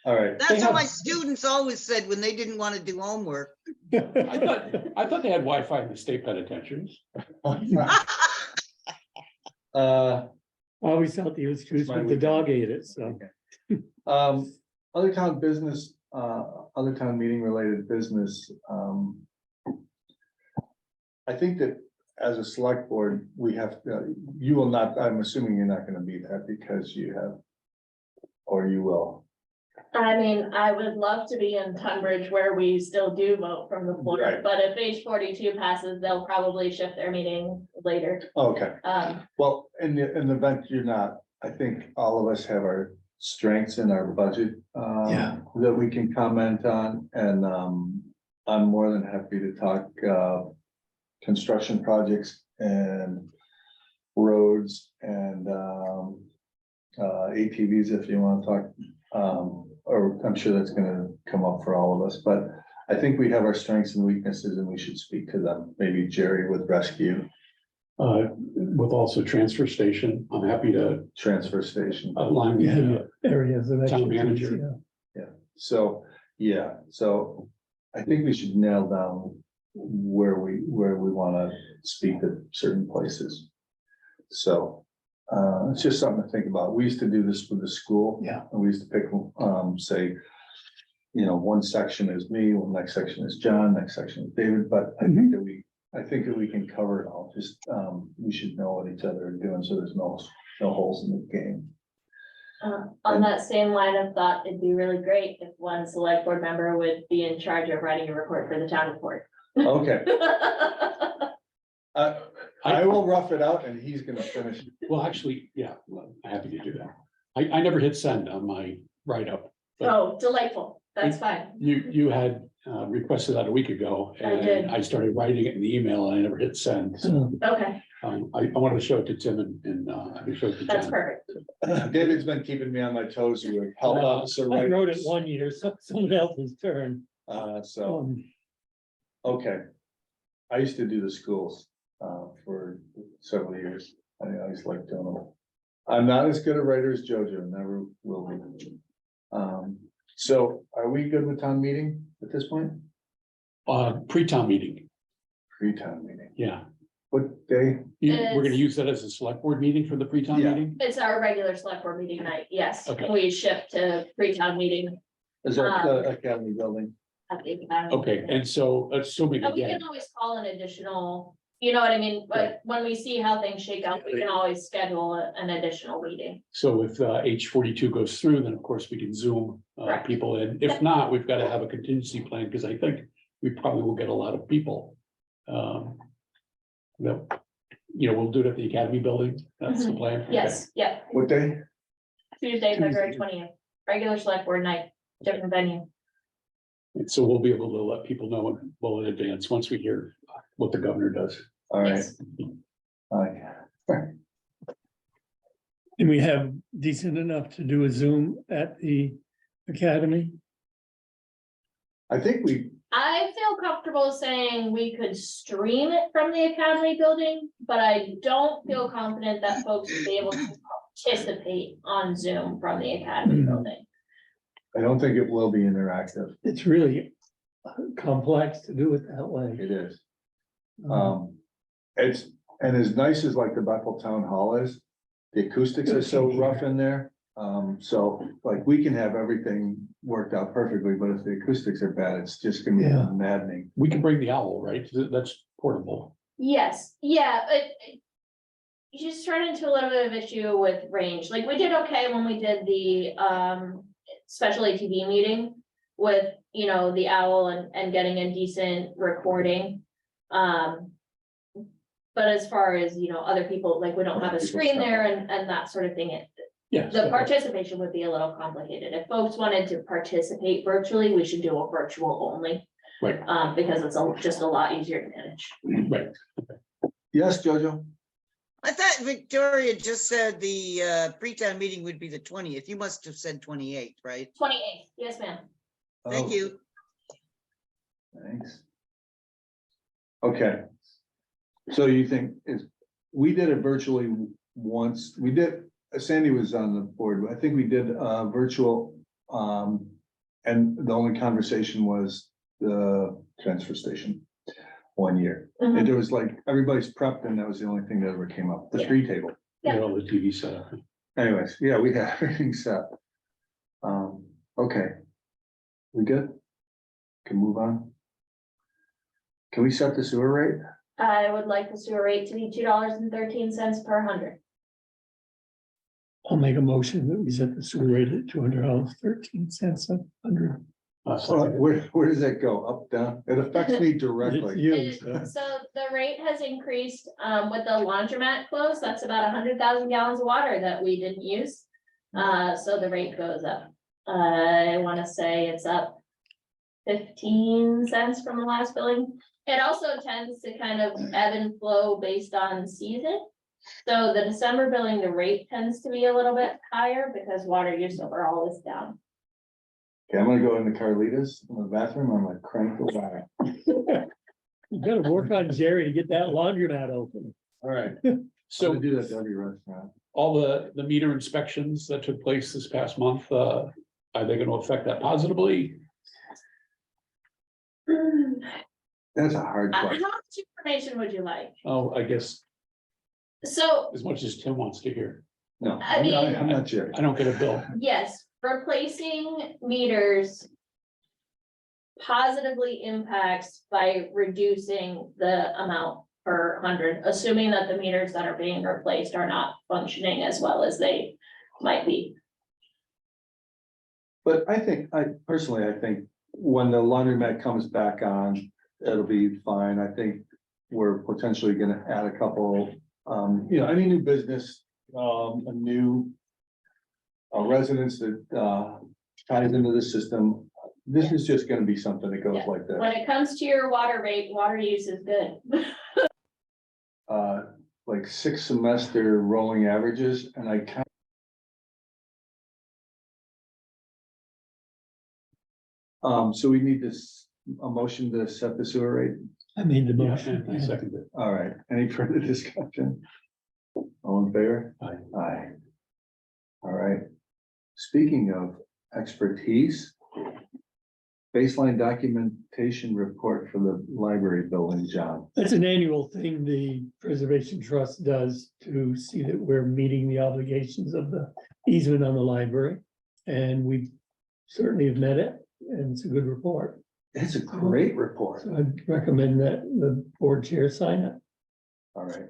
All right. That's what my students always said when they didn't want to do homework. I thought they had Wi-Fi in the state penitentiaries. Uh, I always thought the excuse was the dog ate it, so. Other town business, other town meeting related business, I think that as a select board, we have, you will not, I'm assuming you're not gonna be that because you have, or you will. I mean, I would love to be in Tunbridge where we still do vote from the floor, Right. but if H42 passes, they'll probably shift their meeting later. Okay, Um, well, in the event you're not, I think all of us have our strengths in our budget. Yeah. That we can comment on, and, I'm more than happy to talk, construction projects and roads and, ATVs if you want to talk. Or I'm sure that's gonna come up for all of us, but I think we have our strengths and weaknesses and we should speak to them. Maybe Jerry with rescue, With also transfer station, I'm happy to transfer station. outline Yeah, the areas of town expertise, manager. yeah. So, yeah, so I think we should nail down where we wanna speak at certain places. So, it's just something to think about. We used to do this with the school. Yeah. And we used to pick, say, you know, one section is me, one next section is John, next section is David, but I think that we can cover it all. Just, we should know what each other are doing, so there's no holes in the game. On that same line of thought, it'd be really great if one select board member would be in charge of writing a report for the town report. Okay, I will rough it out and he's gonna finish it. Well, actually, yeah, I'm happy to do that. I never hit send on my write-up. Oh, delightful. That's fine. You had requested that a week ago, I did. and I started writing it in the email and I never hit send. So, Okay, I wanted to show it to Tim and I can show it to that's John. perfect. David's been keeping me on my toes with health officer. I wrote it rights. one year, so someone else's turn. So, Um, okay. I used to do the schools, for several years. I always liked doing them. I'm not as good a writer as Jojo, never will be. So are we good with town meeting at this point? Pre-town meeting, Pre-town meeting. yeah. What day? We're gonna use that as a select board meeting for the pre-town Yeah. meeting? It's our regular select board meeting night, yes. Okay. We shift to pre-town meeting Is that the Academy building? at the academy. Okay, and so assuming And we again, can always call an additional, you know what I mean, but when we see how things shake out, we can always schedule an additional meeting. so if H42 goes through, then of course we can Zoom Correct. people in. If not, we've got to have a contingency plan, because I think we probably will get a lot of people. That, we'll do it at the Academy building. That's the plan. Okay. Yes, yep, What day? Tuesday, February 20th, regular select board night, different venue. And so we'll be able to let people know well in advance, once we hear what the governor does. All right. Yes. And we have decent enough to do a Zoom at the academy. I think we, I feel comfortable saying we could stream it from the academy building, but I don't feel confident that folks would be able to participate on Zoom from the academy Mhm. building. I don't think it will be interactive. It's really complex to do it that way. It is. It's, and as nice as like the Bethel Town Hall is, the acoustics are so rough in there. So like we can have everything worked out perfectly, but if the acoustics are bad, it's just gonna Yeah. be maddening. We can bring the owl, right? That's portable. Yes, yeah, you just run into a little bit of issue with range, like we did okay when we did the special ATV meeting with, the owl and getting a decent recording. But as far as, other people, like we don't have a screen there and that sort of thing, Yes. the participation would be a little complicated. If folks wanted to participate virtually, we should do a virtual only. Right. Because it's just a lot easier to manage. Right. Yes, Jojo? I thought Victoria just said the pre-town meeting would be the 20th. You must have said 28th, right? 28th, yes, ma'am. Thank Oh, you. Thanks. Okay. So you think we did it virtually once, Sandy was on the board, I think we did virtual, and the only conversation was the transfer station 1 year. Mhm. And there was like, everybody's prepped and that was the only thing that ever came up, the Yeah. tree table. Get all the TV set up. Anyways, yeah, we had everything set. Okay. We good? Can move on. Can we set the sewer rate? I would like the sewer rate to be $2.13 per hundred. I'll make a motion that we set the sewer rate at $200.13 a hundred. Where does that go? Up, down? It affects me It's directly. you, so. So the rate has increased, with the laundromat closed, that's about 100,000 gallons of water that we didn't use. So the rate goes up. I wanna say it's up 15 cents from the last billing. It also tends to kind of ebb and flow based on season. So the December billing, the rate tends to be a little bit higher because water use overall is down. Okay, I'm gonna go in the Carlitas, in the bathroom, I'm gonna crank the wire. You gotta work on Jerry to get that laundromat open. All right. So Do that to every restaurant. all the meter inspections that took place this past month, are they gonna affect that positively? That's a hard How question. much information would you like? Oh, I guess So, as much as Tim wants to hear. No, I mean- I'm not sure. I don't get a bill. yes, replacing meters positively impacts by reducing the amount per hundred, assuming that the meters that are being replaced are not functioning as well as they might be. But I think when the laundromat comes back on, it'll be fine. I think we're potentially gonna add a couple, any new business, a new residence that, ties into the system. This is just gonna be something that goes Yeah. like that. When it comes to your water rate, water use is good. Like 6 semester rolling averages, and so we need a motion to set the sewer rate. I made the Yeah, motion. and I second it. All right, any further discussion? All in favor? Aye. Aye. All right. Speaking of expertise, baseline documentation report for the library building, John. That's an annual thing the Preservation Trust does to see that we're meeting the obligations of the easement on the library. And we certainly have met it, and it's a good report. It's a great report. So I'd recommend that the board chair sign it. All right.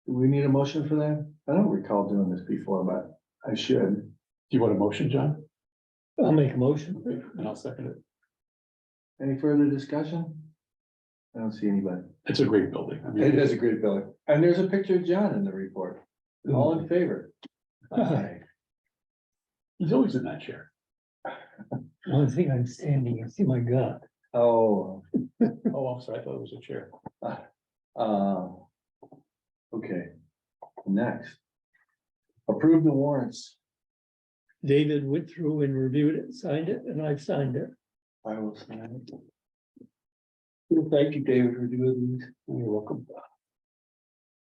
Do we need a motion for that? I don't recall doing this before, but I should. Do you want a motion, John? I'll make a motion. And I'll second it. Any further discussion? I don't see anybody. It's a great building. I mean, It is a great building. And there's a picture of John in the report. All in favor? Aye. He's always in that chair. One thing I'm standing, I see my gut. Oh, Oh, I'm sorry. I thought it was a chair. okay. Next. Approve the warrants. David went through and reviewed it, signed it, and I've signed it. I will sign it. Well, thank you, David, for doing these. You're welcome.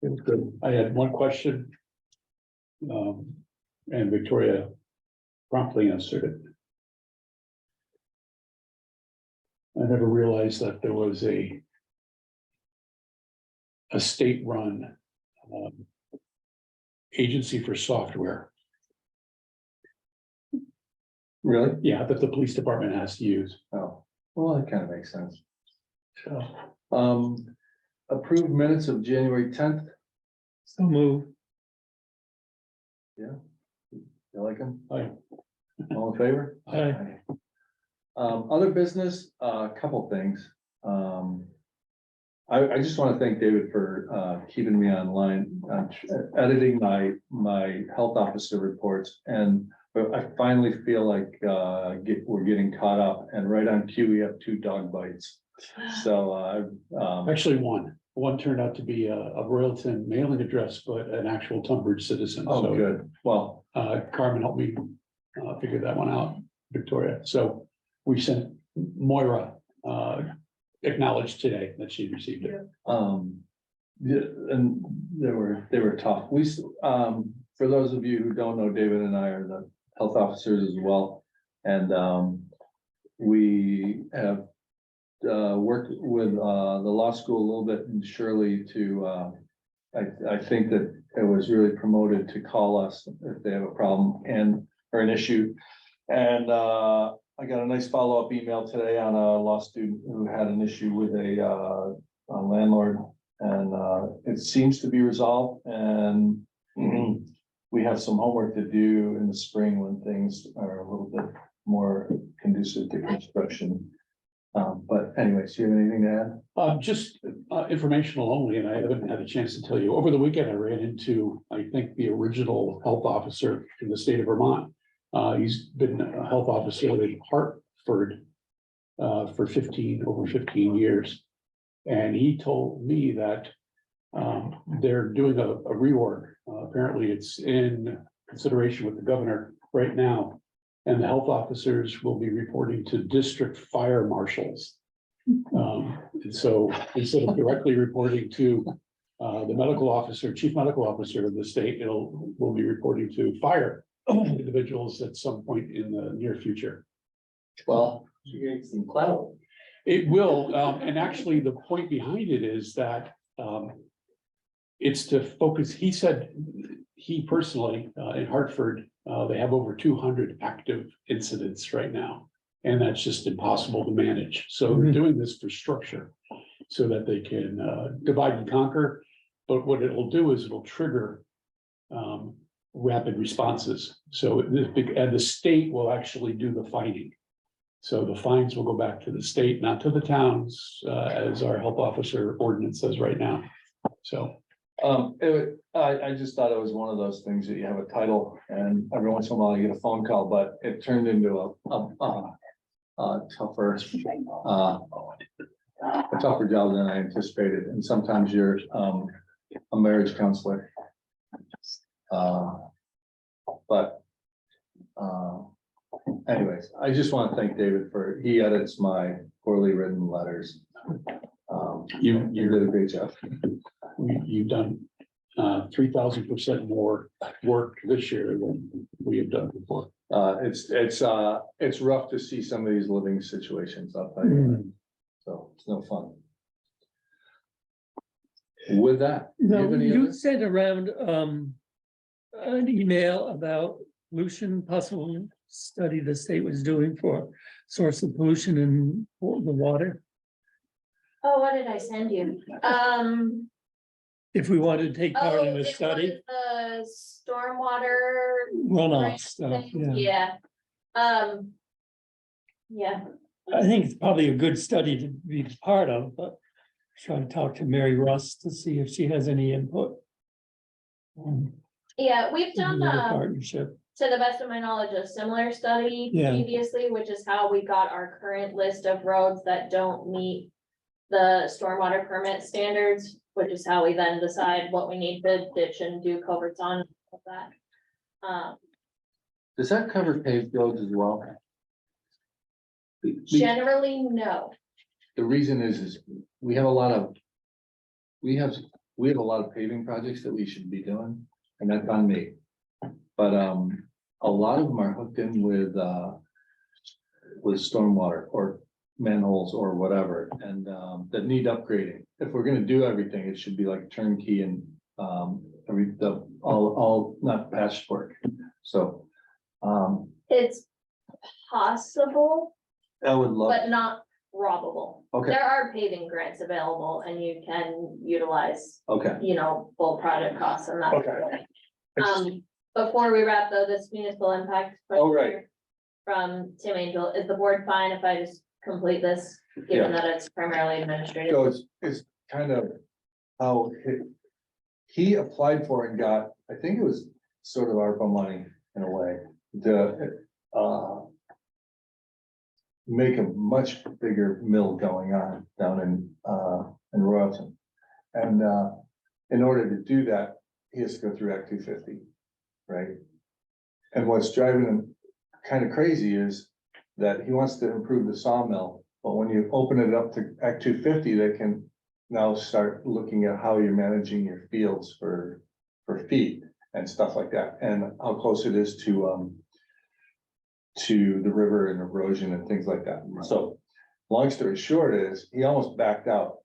It was good. I had one question. And Victoria promptly answered it. I never realized that there was a state-run agency for software. Really? Yeah, that the police department has to use. Oh, well, that kind of makes sense. So Approved minutes of January 10th. So move. You like them? Aye. All in favor? Aye. Other business, a couple things. I just want to thank David for keeping me online, editing my health officer reports, and I finally feel like we're getting caught up, and right on cue, we have 2 dog bites. So actually, one turned out to be a Royalton mailing address, but an actual Tunbridge citizen. oh, So, good. Well, Carmen helped me figure that one out, Victoria. So we sent Moira acknowledged today that she received it. yeah, and they were tough. For those of you who don't know, David and I are the health officers as well. And we have worked with the law school a little bit in Shirley to, I think that it was really promoted to call us if they have a problem. And or an issue. And I got a nice follow-up email today on a law student who had an issue with a landlord. And it seems to be resolved, and we have some homework to do in the spring when things are a little bit more conducive to construction. But anyways, do you have anything to add? Just informational only, and I haven't had a chance to tell you. Over the weekend, I ran into, I think, the original health officer in the state of Vermont. He's been a health officer in Hartford for over 15 years. And he told me that they're doing a reorg. Apparently, it's in consideration with the governor right now. And the health officers will be reporting to district fire marshals. And so instead of directly reporting to the medical officer, chief medical officer of the state, will be reporting to fire individuals at some point in the near future. Well, you get some clout. It will, and actually the point behind it is that it's to focus, he said, he personally, in Hartford, they have over 200 active incidents right now. And that's just impossible to manage. So we're doing this for structure so that they can divide and conquer. But what it'll do is it'll trigger rapid responses. So and the state will actually do the fining. So the fines will go back to the state, not to the towns, as our health officer ordinance says right now. So. I just thought it was one of those things that you have a title and every once in a while you get a phone call, but it turned into a tougher job than I anticipated. And sometimes you're a marriage counselor. But anyways, I just want to thank David he edits my poorly written letters. You did a great job. You've done 3,000% more work this year than we have done before. It's rough to see some of these living situations, I'll tell you that. So it's no fun. With that, do you have any You other- sent around an email about pollution, possible study the state was doing for source of pollution in the water. Oh, what did I send you? If we wanted to take part in Oh, a it study, was the stormwater. runoff stuff, thing, yeah. Yeah. Yeah, I think it's probably a good study to be part of, but try to talk to Mary Russ to see if she has any input. yeah, we've in done, the partnership. to the best of my knowledge, a similar study Yeah. previously, which is how we got our current list of roads that don't meet the stormwater permit standards, which is how we then decide what we need to ditch and do culverts on, all that. Does that cover paved roads as well? Generally, no. The reason is we have a lot of. We have a lot of paving projects that we should be doing, and that's on me. But a lot of them are hooked in with stormwater or manholes or whatever, and that need upgrading. If we're gonna do everything, it should be like turnkey and all not patchwork. So It's possible, I would love. but not probable. Okay. There are paving grants available and you can utilize, Okay. full project costs and that. Okay. Before we wrap though, this municipal impact. Oh, right. question From Tim Angel, is the board fine if I just complete this, given that it's primarily administrative? So it's kind of how he applied for and got, I think it was sort of ARPA money in a way, to make a much bigger mill going on down in Royalton. And in order to do that, he has to go through Act 250, right? And what's driving him kind of crazy is that he wants to improve the sawmill, but when you open it up to Act 250, they can now start looking at how you're managing your fields for feed and stuff like that, and how close it is to the river and erosion and things like that. So long story short is he almost backed out,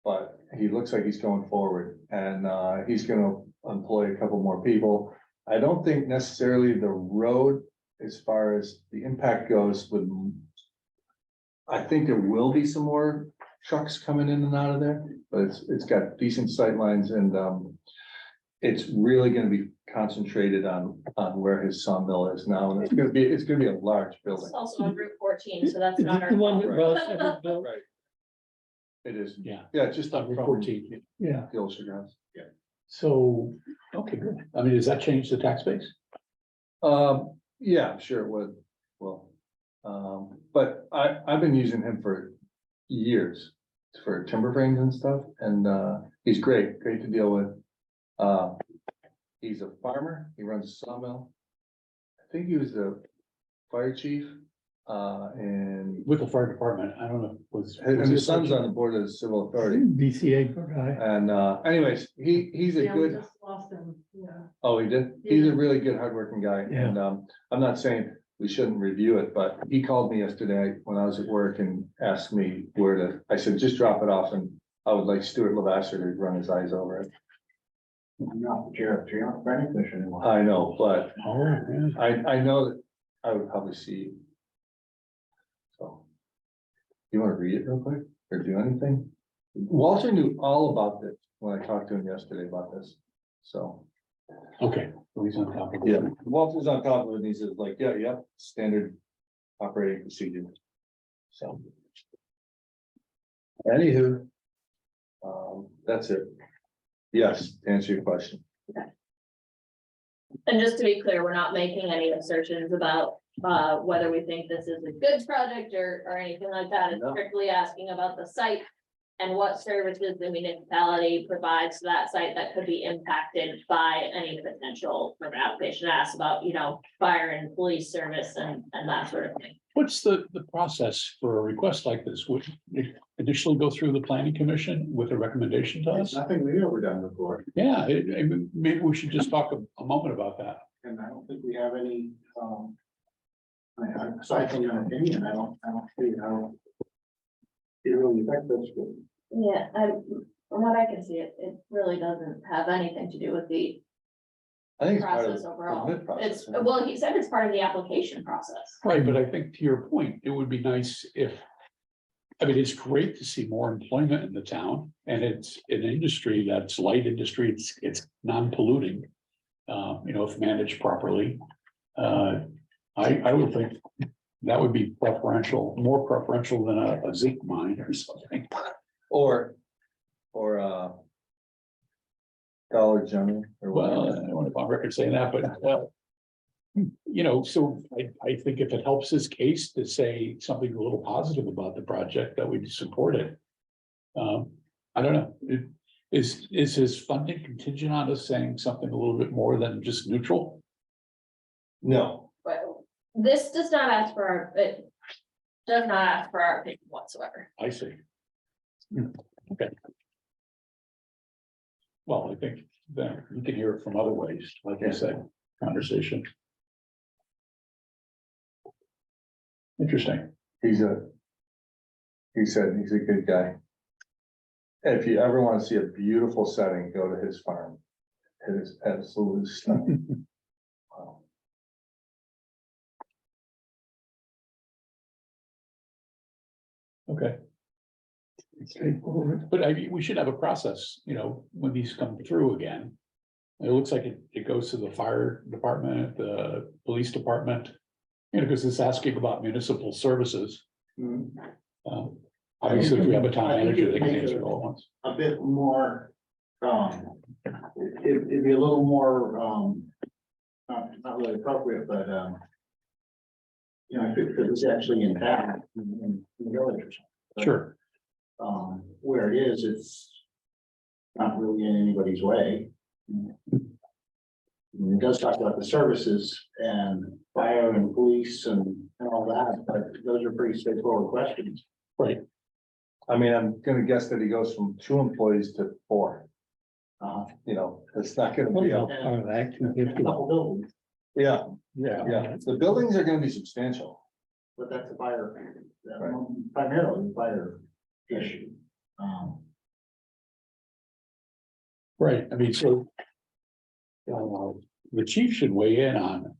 but he looks like he's going forward, and he's gonna employ a couple more people. I don't think necessarily the road, as far as the impact goes, would. I think there will be some more trucks coming in and out of there, but it's got decent sight lines and, it's really gonna be concentrated on where his sawmill is now, and it's gonna be a large It's building. also on Route 14, so that's Is not it our the one that fault. Russ ever built? Right. It is, Yeah, yeah, just on up Route from 14. Yeah, the old house. So, okay, good. I mean, does that change the tax base? Yeah, I'm sure it would, well, but I've been using him for years for timber frames and stuff, and, he's great to deal with. He's a farmer, he runs a sawmill. I think he was the fire chief, and With the fire department, I don't know, his son's on the board of the civil authority. BCA guy. And, anyways, he's a Yeah, we good, just lost him, yeah. oh, he did, he's a Yeah. really good hardworking guy, and, I'm not saying we shouldn't review it, but he called me yesterday when I was at work and asked me where to, I said, just drop it off, and I would like Stuart Lavasser to run his eyes over it. I'm not the chair of Triumph Planning Commission anymore. I know, but Oh, yeah. I know that I would probably see you. So. You wanna read it real quick or do anything? Walter knew all about this when I talked to him yesterday about this, so. Okay, so he's on top of it. Yeah, Walter's on top of it and he says like, yeah, standard operating procedure. So. Anywho. That's it. Yes, to answer your question. And just to be clear, we're not making any assertions about whether we think this is a good project or anything like that. It's No. strictly asking about the site and what services the municipality provides to that site that could be impacted by any potential permit application. Asked about, fire and police service and that sort of thing. What's the process for a request like this? Would it initially go through the planning commission with a recommendation to us? Nothing we've ever done before, Yeah, maybe we should just talk a moment about that. and I don't think we have any, aside from an opinion, I don't see how it really affects us. Yeah, from what I can see, it really doesn't have anything to do with the I think it's part of process the overall. permit process. It's, well, he said it's part of the application process. Right, but I think to your point, it would be nice if. I mean, it's great to see more employment in the town, and it's an industry that's light industry, it's non-polluting. If managed properly. I would think that would be more preferential than a zinc mine or something. Or Dollar General or Well, whatever. I don't want to on record saying that, but so I think if it helps his case to say something a little positive about the project, that we'd support it. I don't know, is his funding contingent on us saying something a little bit more than just neutral? No, But this does not ask for it does not ask for our opinion whatsoever. I see. Okay. Well, I think that you can hear it from other ways, like I said, conversation. Interesting. he said he's a good guy. If you ever want to see a beautiful setting, go to his farm. It is absolutely stunning. Wow. Okay, Straightforward. but we should have a process, when these come through again. It looks like it goes to the fire department, the police department, because it's asking about municipal services. Obviously, if we have a town manager, they can answer it all at once. A bit more, it'd be a little more, not really appropriate, but, if it was actually in town, in the village or something. But, Sure, where it is, it's not really in anybody's way. It does talk about the services and fire and police and all that, but those are pretty straightforward questions. right. I mean, I'm gonna guess that he goes from 2 employees to 4. Uh, It's not gonna be, Well, part of Act 250. couple buildings, yeah, Yeah. the buildings are gonna be substantial. but that's a fire, primarily a fire issue. Right, I mean, so. the chief should weigh in on,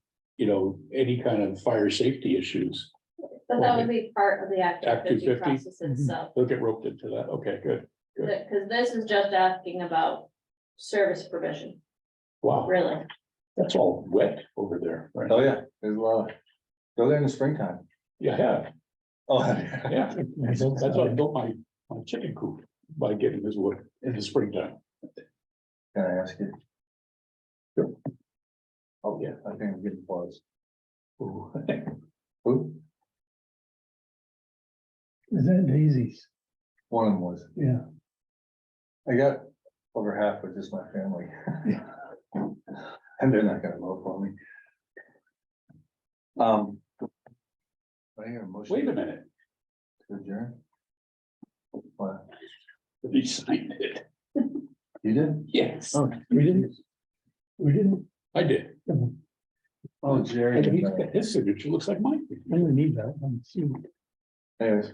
any kind of fire safety issues. But that would be part of the Act Act 250 250? process itself, They'll get roped into that. Okay, good. because this is just asking about service provision, Wow, really. that's all wet over there, right? Oh, yeah, there's a lot. Go there in the springtime. Yeah, Oh, yeah. That's why I built my chicken coop by getting this wood in the springtime. Can I ask you? Sure. Oh, yeah, I think I'm getting close. Ooh. Who? Is that Daisy's? One of them was. Yeah. I got over half with just my family. And they're not gonna vote for me. I hear a motion. Wait a minute, To adjourn. What? he signed it. You did? Yes, Oh, we didn't. We didn't. I did. Oh, Jerry. And he's got his signature, looks like mine. I don't need that. Anyways.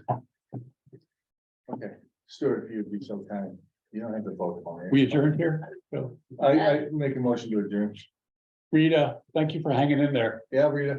Okay, Stuart, if you'd be so kind, you don't have to vote for me. We adjourned here. So, I make a motion to adjourn. Rita, thank you for hanging in there. Yeah, Rita.